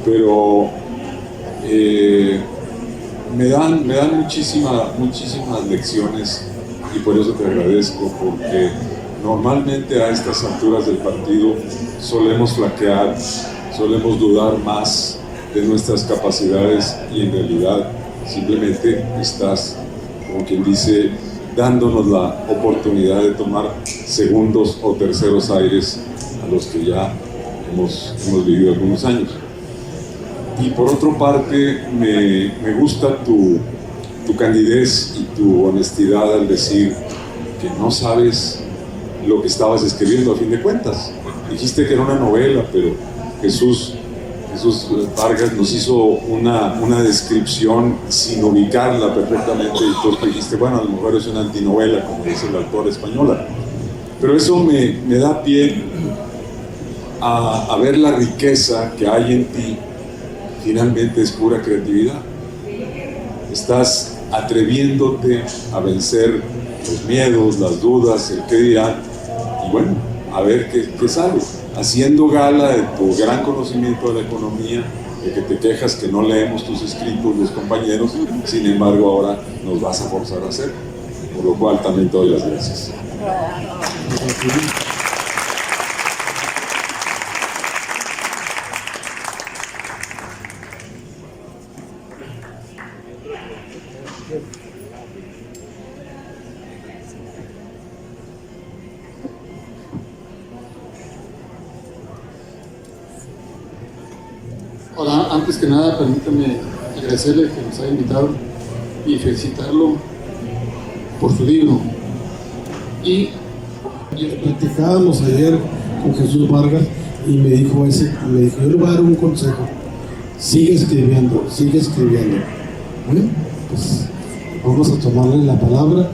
pero me dan muchísimas lecciones y por eso te agradezco, porque normalmente a estas alturas del partido solemos flaquear, solemos dudar más de nuestras capacidades y en realidad simplemente estás, como quien dice, dándonos la oportunidad de tomar segundos o terceros aires a los que ya hemos vivido algunos años. Y por otra parte, me gusta tu candidez y tu honestidad al decir que no sabes lo que estabas escribiendo a fin de cuentas. Dijiste que era una novela, pero Jesús Vargas nos hizo una descripción sin ubicarla perfectamente y tú dijiste, bueno, a lo mejor es una antinovela, como dice la autora española. Pero eso me da pie a ver la riqueza que hay en ti. Finalmente es pura creatividad. Estás atreviéndote a vencer los miedos, las dudas, el qué dirán, y bueno, a ver qué sale, haciendo gala de tu gran conocimiento de la economía, de que te quejas que no leemos tus escritos los compañeros, sin embargo ahora nos vas a forzar a hacerlo, por lo cual también te doy las gracias. Ahora, antes que nada, permítame agradecerle que nos haya invitado y felicitarlo por su libro. Y platicábamos ayer con Jesús Vargas y me dijo, yo le voy a dar un consejo: sigue escribiendo. Bueno, pues vamos a tomarle la palabra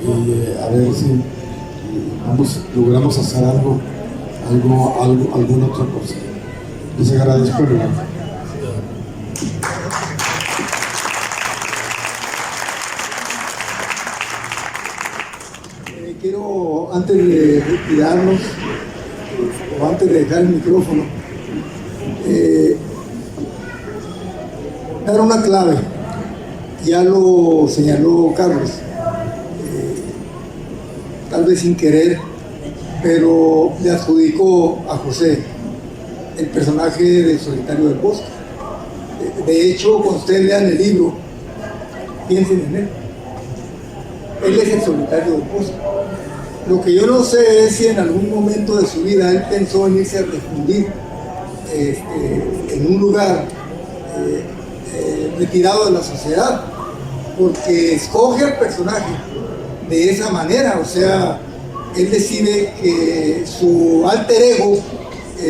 y a ver si logramos hacer alguna otra cosa. Les agradezco el lugar. Quiero, antes de retirarnos, o antes de dejar el micrófono, dar una clave. Ya lo señaló Carlos, tal vez sin querer, pero le adjudicó a José el personaje del Solitario del Bosque. De hecho, cuando ustedes lean el libro, piensen en él. Él es el Solitario del Bosque. Lo que yo no sé es si en algún momento de su vida él pensó en irse a refundir en un lugar retirado de la sociedad, porque escoge al personaje de esa manera. O sea, él decide que su alter ego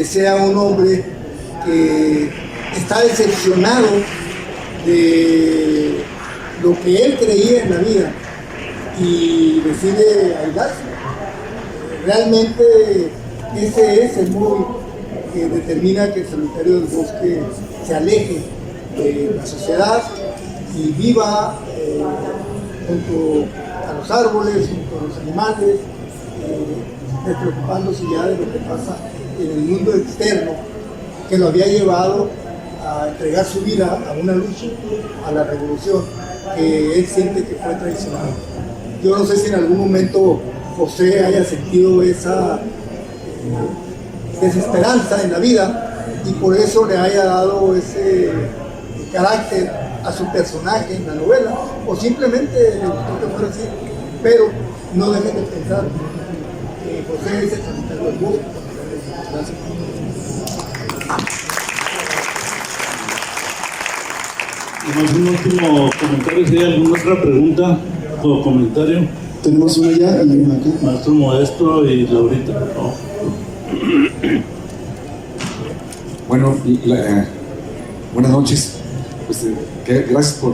sea un hombre que está decepcionado de lo que él creía en la vida y decide aislarse. Realmente ese es el modo que determina que el Solitario del Bosque se aleje de la sociedad y viva junto a los árboles, junto a los animales, despreocupándose ya de lo que pasa en el mundo externo, que lo había llevado a entregar su vida a una lucha, a la revolución, que él siente que fue traicionado. Yo no sé si en algún momento José haya sentido esa desesperanza en la vida y por eso le haya dado ese carácter a su personaje en la novela, o simplemente le gustó que fuera así, pero no dejen de pensar que José es el sanitario del bosque. Gracias. Un último comentario, si hay alguna otra pregunta o comentario. Tenemos una ya y una acá. Maestro Modesto y Laurita, por favor. Bueno, buenas noches. Pues, gracias por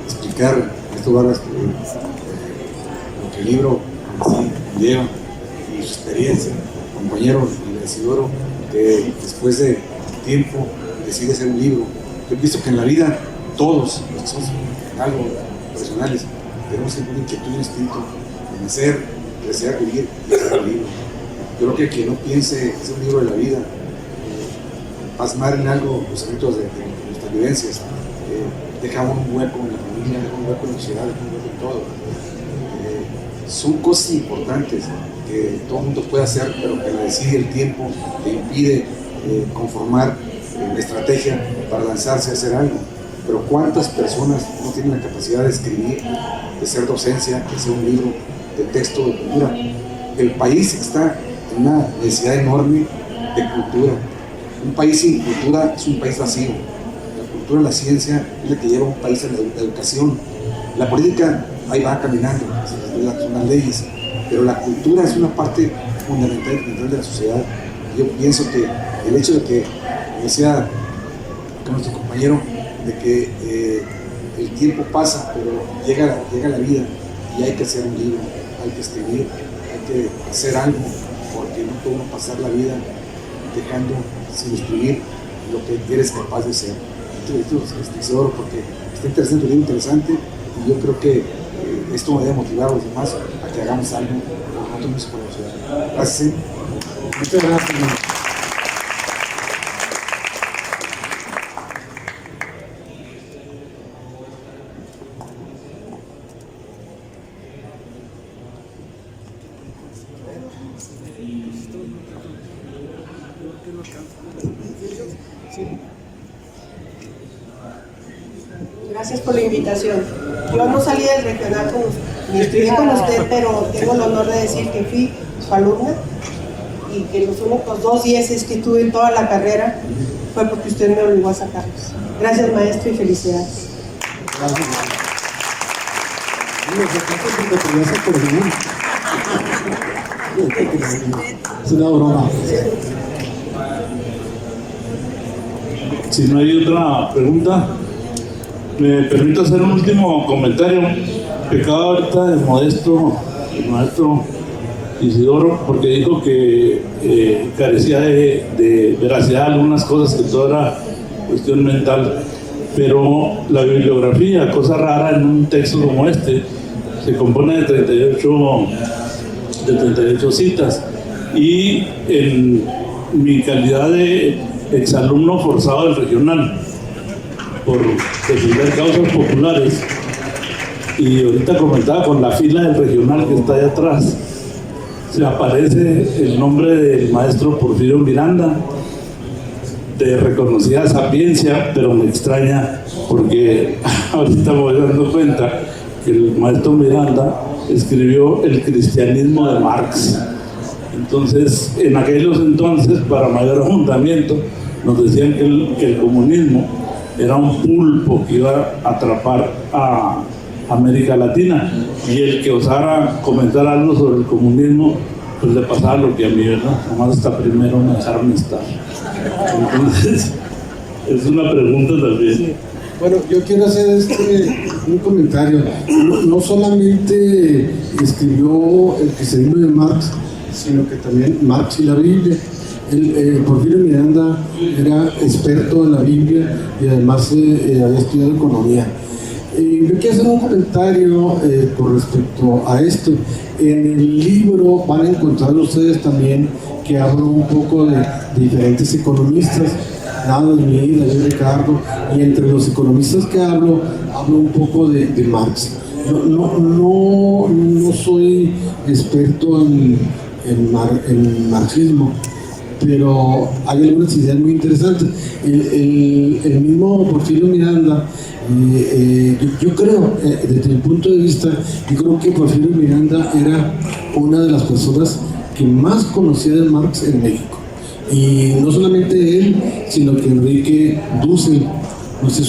explicar, Ernesto Vargas, lo que el libro sí lleva y su experiencia, compañero Isidoro, que después de tiempo decide hacer un libro. Yo he visto que en la vida todos, los que somos algo profesionales, tenemos siempre una inquietud y un instinto de nacer, desear vivir y hacer un libro. Yo creo que quien no piense hacer un libro de la vida, plasmar en algo los efectos de nuestras vivencias, deja un hueco en la familia, deja un hueco en la sociedad, deja un hueco en todo. Son cosas importantes que todo el mundo puede hacer, pero que le decide el tiempo, le impide conformar la estrategia para lanzarse a hacer algo. Pero ¿cuántas personas no tienen la capacidad de escribir, de hacer docencia, de hacer un libro de texto, de cultura? El país está en una necesidad enorme de cultura. Un país sin cultura es un país vacío. La cultura, la ciencia es la que lleva a un país a la educación. La política ahí va caminando, son las leyes, pero la cultura es una parte fundamental de la sociedad. Yo pienso que el hecho de que, decía nuestro compañero, de que el tiempo pasa, pero llega la vida y hay que hacer un libro, hay que escribir, hay que hacer algo, porque no podemos pasar la vida dejando sin escribir lo que eres capaz de ser. Esto porque está interesante, un libro interesante, y yo creo que esto me debe motivar a los demás a que hagamos algo por nosotros por la ciudad. Gracias. Muchas gracias. Gracias por la invitación. Yo no salí del regional ni estudié con usted, pero tengo el honor de decir que fui su alumna y que los únicos 2 dieces que tuve en toda la carrera fue porque usted me obligó a sacarlos. Gracias, maestro, y felicidades. Gracias. Es una broma. Si no hay otra pregunta, me permito hacer un último comentario. Pecado ahorita de Modesto, el maestro Isidoro, porque dijo que carecía de veracidad algunas cosas, que todo era cuestión mental. Pero la bibliografía, cosa rara en un texto como este, se compone de 38 citas. Y en mi calidad de exalumno forzado del regional, por defender causas populares, y ahorita comentaba con la fila del regional que está allá atrás, se aparece el nombre del maestro Porfirio Miranda, de reconocida sapiencia, pero me extraña porque ahorita me voy dando cuenta que el maestro Miranda escribió El cristianismo de Marx. Entonces, en aquellos entonces, para mayor abundamiento, nos decían que el comunismo era un pulpo que iba a atrapar a América Latina, y el que osara comentar algo sobre el comunismo, pues le pasaba lo que a mí, ¿verdad? Nomás hasta primero me dejaron estar. Entonces, es una pregunta también. Bueno, yo quiero hacer un comentario. No solamente escribió El cristianismo de Marx, sino que también Marx y la Biblia. Porfirio Miranda era experto en la Biblia y además había estudiado economía. Yo quiero hacer un comentario con respecto a esto. En el libro van a encontrar ustedes también que hablo un poco de diferentes economistas, Adam Smith, David Ricardo, y entre los economistas que hablo un poco de Marx. No soy experto en marxismo, pero hay algunas ideas muy interesantes. El mismo Porfirio Miranda, yo creo, desde mi punto de vista, yo creo que Porfirio Miranda era una de las personas que más conocía de Marx en México. Y no solamente él, sino que Enrique Dussel. No sé,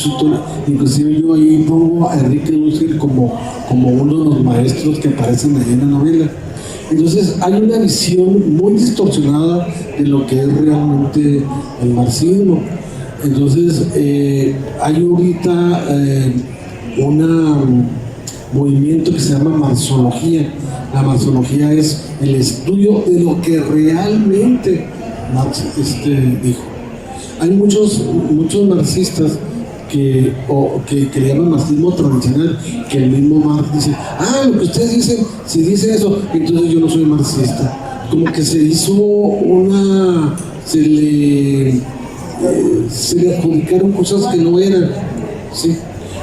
inclusive yo ahí pongo a Enrique Dussel como uno de los maestros que aparecen ahí en la novela. Entonces hay una visión muy distorsionada de lo que es realmente el marxismo. Entonces hay ahorita un movimiento que se llama marxología. La marxología es el estudio de lo que realmente Marx dijo. Hay muchos marxistas que le llaman marxismo tradicional, que el mismo Marx dice, lo que ustedes dicen, si dicen eso, entonces yo no soy marxista. Como que se hizo se le adjudicaron cosas que no eran, ¿sí?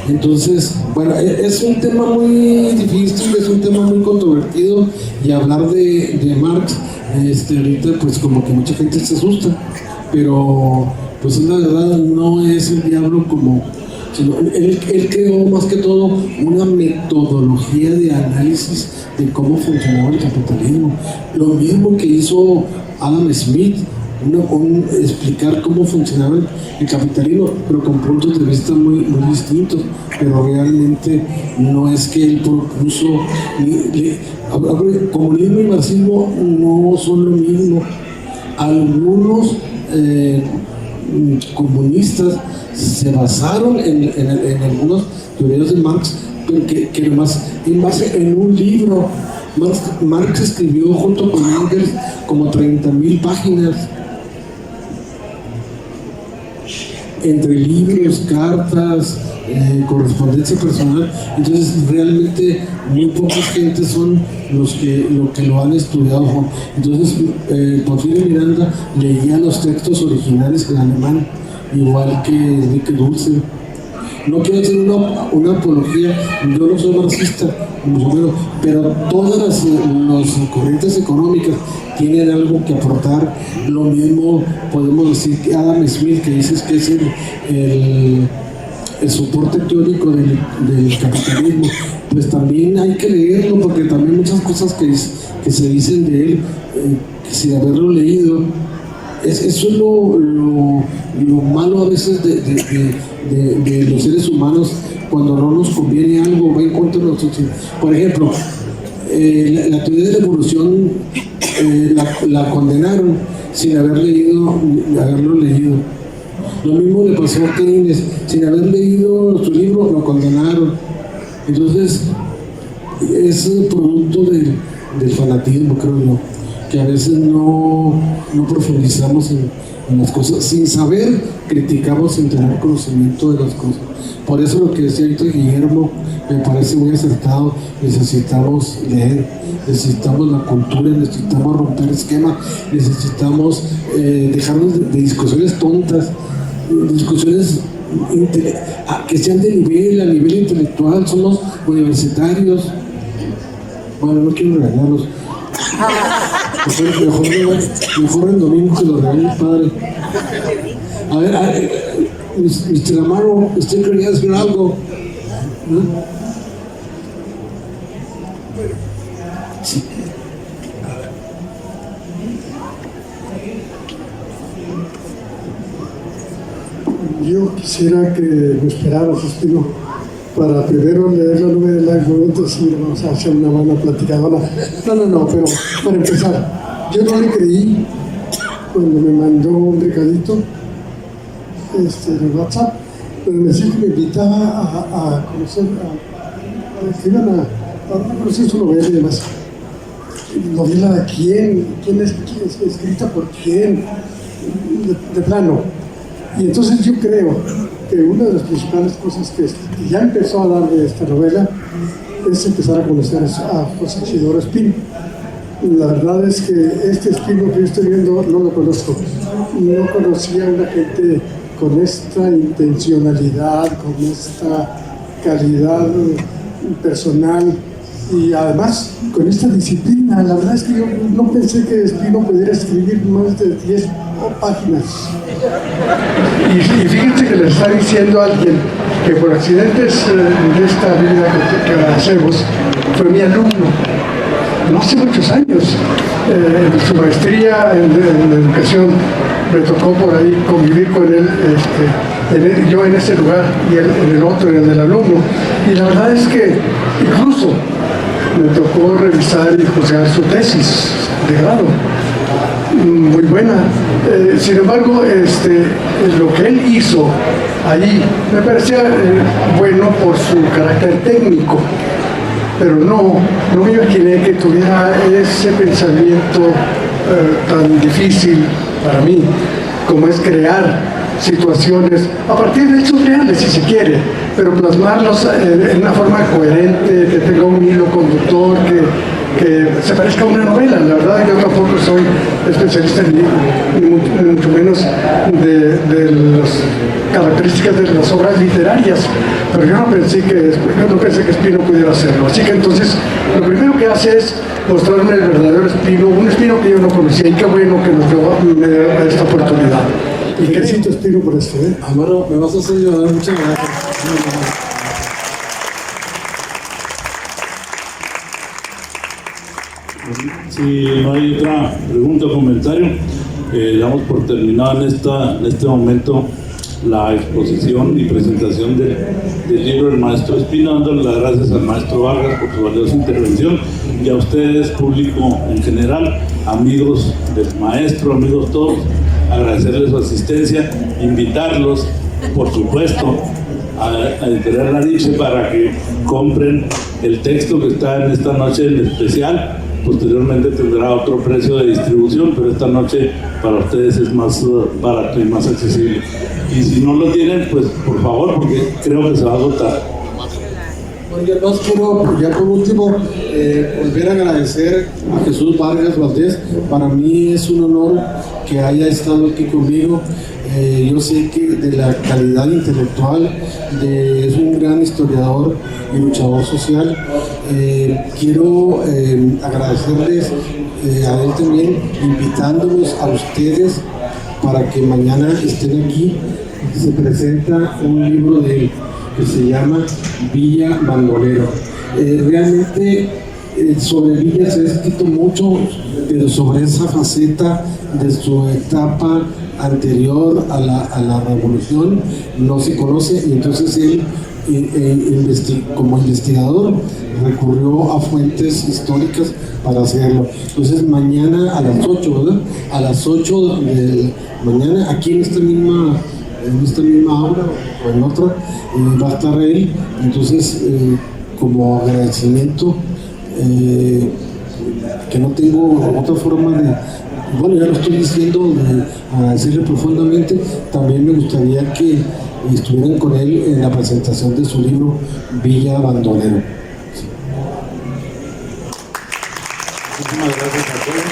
Entonces, bueno, es un tema muy difícil, es un tema muy controvertido, y hablar de Marx, ahorita pues como que mucha gente se asusta, pero pues la verdad no es el diablo sino él creó más que todo una metodología de análisis de cómo funcionaba el capitalismo. Lo mismo que hizo Adam Smith, explicar cómo funcionaba el capitalismo, pero con puntos de vista muy distintos. Pero realmente no es que él propuso, comunismo y marxismo no son lo mismo. Algunos comunistas se basaron en algunas teorías de Marx, pero que nomás en base en un libro. Marx escribió junto con Engels como 30,000 páginas entre libros, cartas, correspondencia personal. Entonces realmente muy pocas gentes son los que lo han estudiado. Entonces Porfirio Miranda leía los textos originales en alemán, igual que Enrique Dussel. No quiero hacer una apología, yo no soy marxista, pero todas las corrientes económicas tienen algo que aportar. Lo mismo podemos decir que Adam Smith, que dices que es el soporte teórico del capitalismo, pues también hay que leerlo, porque también muchas cosas que se dicen de él, sin haberlo leído, eso es lo malo a veces de los seres humanos. Cuando no nos conviene algo, va en contra de nosotros. Por ejemplo, la teoría de la evolución la condenaron sin haberlo leído. Lo mismo le pasó a Keynes, sin haber leído nuestro libro lo condenaron. Entonces es producto del fanatismo, creo yo, que a veces no profundizamos en las cosas. Sin saber, criticamos sin tener conocimiento de las cosas. Por eso lo que decía ahorita Guillermo me parece muy acertado. Necesitamos leer, necesitamos la cultura, necesitamos romper esquemas, necesitamos dejarnos de discusiones tontas, discusiones que sean de nivel, a nivel intelectual. Somos universitarios. Bueno, no quiero regañarlos. Mejor el domingo que lo regañe el padre. A ver, Mr. Amaro, ¿usted quería decir algo? ¿No? Sí. Yo quisiera que me esperaras, Espino, para primero leer la novela y luego entonces vamos a hacer una buena platicadora. No, pero para empezar, yo no le creí cuando me mandó un recadito en WhatsApp, pero me decía que me invitaba a conocer, que iban a conocer su novela y demás. ¿Novela de quién? ¿Quién es escrita por quién? De plano. Y entonces yo creo que una de las principales cosas que ya empezó a dar de esta novela es empezar a conocer a José Isidoro Espino. La verdad es que este Espino que yo estoy viendo no lo conozco. No conocía a una gente con esta intencionalidad, con esta calidad personal y además con esta disciplina. La verdad es que yo no pensé que Espino pudiera escribir más de 10 páginas. Y fíjense que le está diciendo a alguien que por accidentes de esta vida que hacemos fue mi alumno, no hace muchos años. En su maestría en educación me tocó por ahí convivir con él, yo en ese lugar y él en el otro, en el del alumno. Y la verdad es que incluso me tocó revisar y juzgar su tesis de grado, muy buena. Sin embargo, lo que él hizo allí me parecía bueno por su carácter técnico, pero no me imaginé que tuviera ese pensamiento tan difícil para mí, como es crear situaciones a partir de hechos reales, si se quiere, pero plasmarlos en una forma coherente, que tenga un hilo conductor, que se parezca a una novela. La verdad yo tampoco soy especialista ni mucho menos de las características de las obras literarias, pero yo no pensé que Espino pudiera hacerlo. Así que entonces lo primero que hace es mostrarme el verdadero Espino, un Espino que yo no conocía, y qué bueno que nos dio esta oportunidad. Y felicito a Espino por esto. Amaro, me vas a hacer llorar. Muchas gracias. Si no hay otra pregunta o comentario, damos por terminado en este momento la exposición y presentación del libro del maestro Espino, dándole las gracias al maestro Vargas por su valiosa intervención y a ustedes, público en general, amigos del maestro, amigos todos, agradecerles su asistencia, invitarlos, por supuesto, a Editorial Lariche para que compren el texto que está en esta noche en especial. Posteriormente tendrá otro precio de distribución, pero esta noche para ustedes es más barato y más accesible. Y si no lo tienen, pues por favor, porque creo que se va a agotar. Bueno, yo además quiero, ya por último, volver a agradecer a Jesús Vargas Valdés. Para mí es un honor que haya estado aquí conmigo. Yo sé que de la calidad intelectual, es un gran historiador y luchador social. Quiero agradecerles a él también, invitándolos a ustedes para que mañana estén aquí. Se presenta un libro de él que se llama Villa Bandolero. Realmente sobre Villa se ha escrito mucho, pero sobre esa faceta de su etapa anterior a la revolución no se conoce, y entonces él como investigador recurrió a fuentes históricas para hacerlo. Entonces mañana a las 8, ¿verdad? A las 8 de mañana, aquí en esta misma aula o en otra, va a estar él. Entonces, como agradecimiento, que no tengo otra forma de, bueno, ya lo estoy diciendo, de agradecerle profundamente. También me gustaría que estuvieran con él en la presentación de su libro Villa Bandolero. Sí. Muchísimas gracias a todos.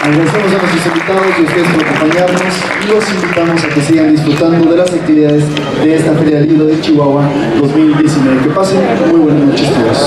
Agradecemos a nuestros invitados y a ustedes por acompañarnos y los invitamos a que sigan disfrutando de las actividades de esta Feria del Libro de Chihuahua 2019. Que pasen muy buenas noches todos.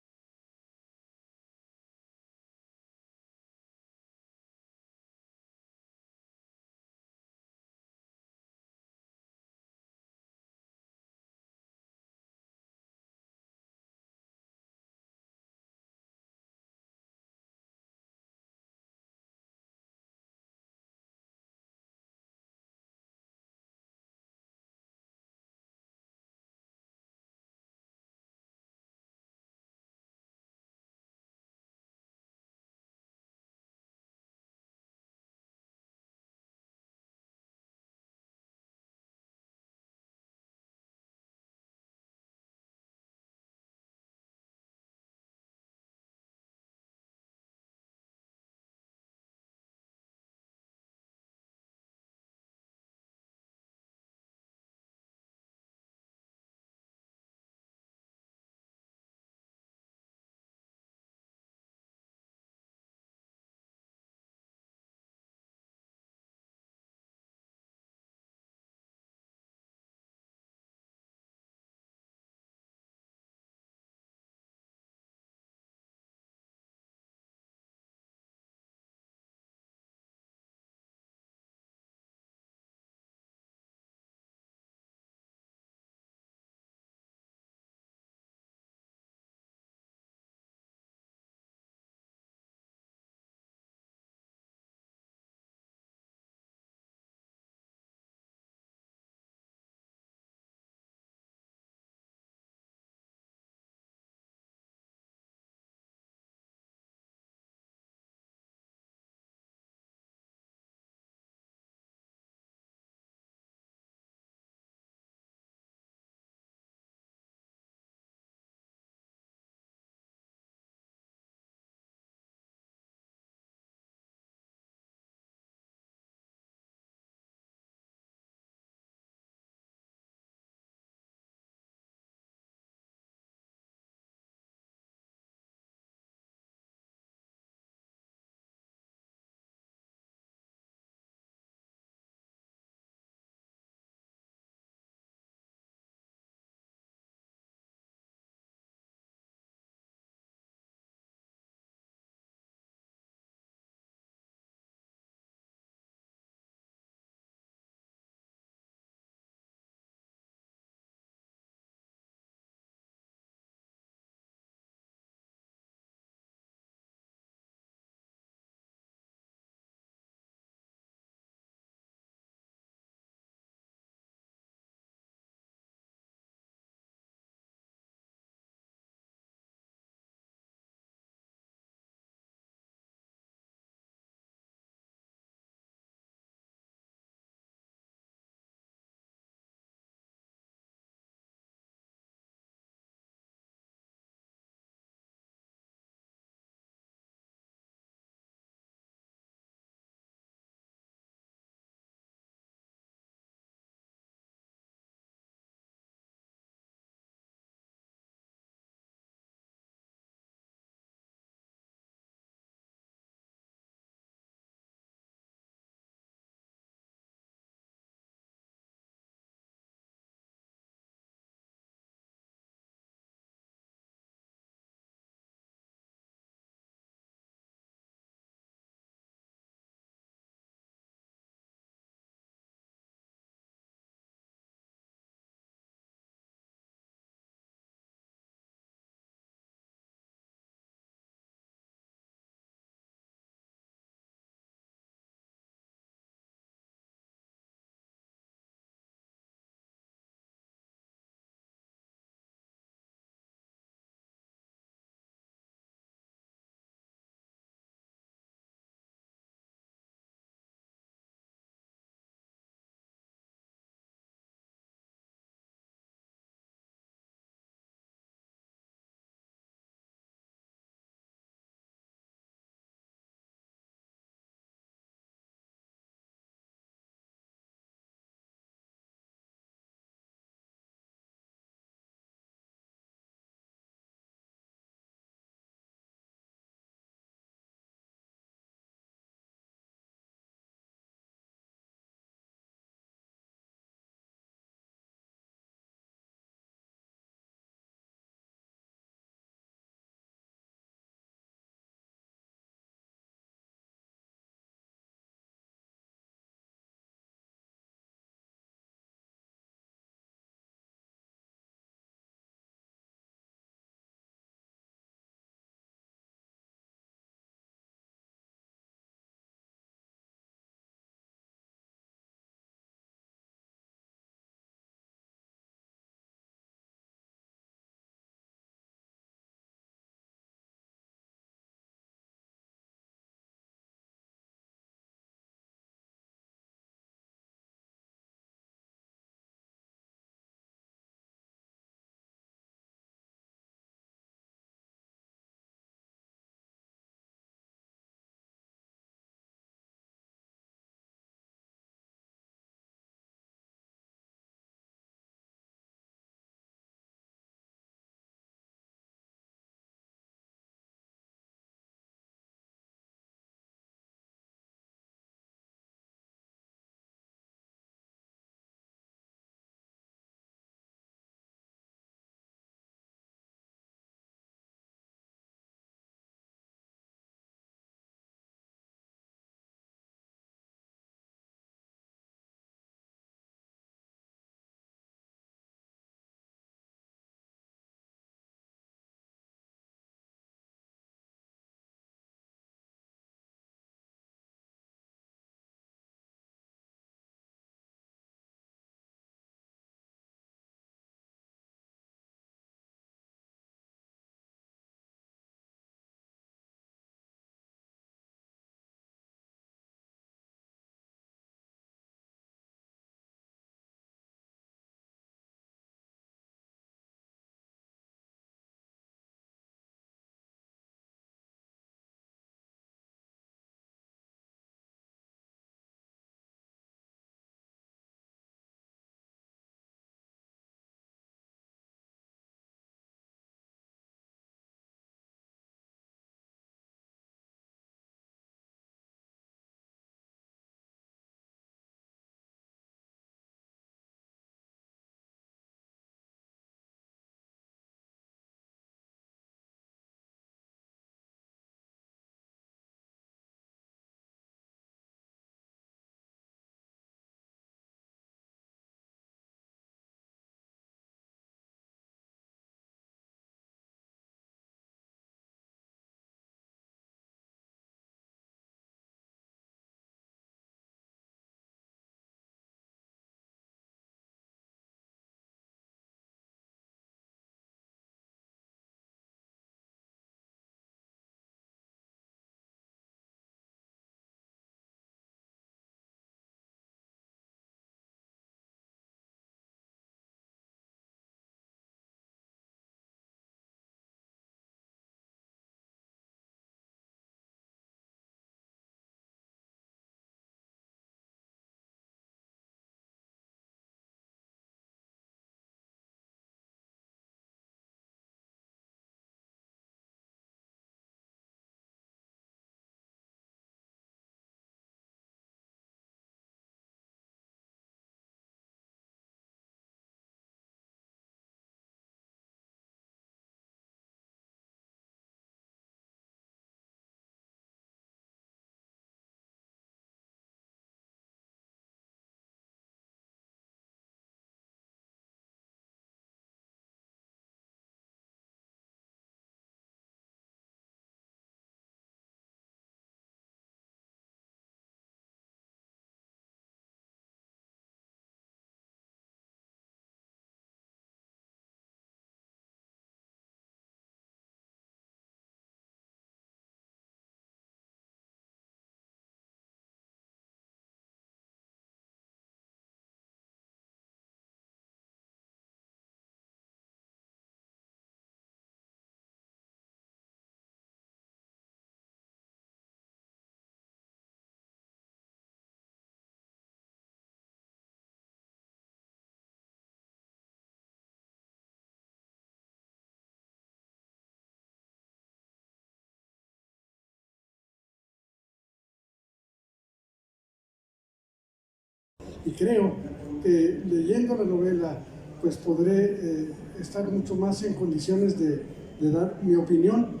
y creo que leyendo la novela pues podré estar mucho más en condiciones de dar mi opinión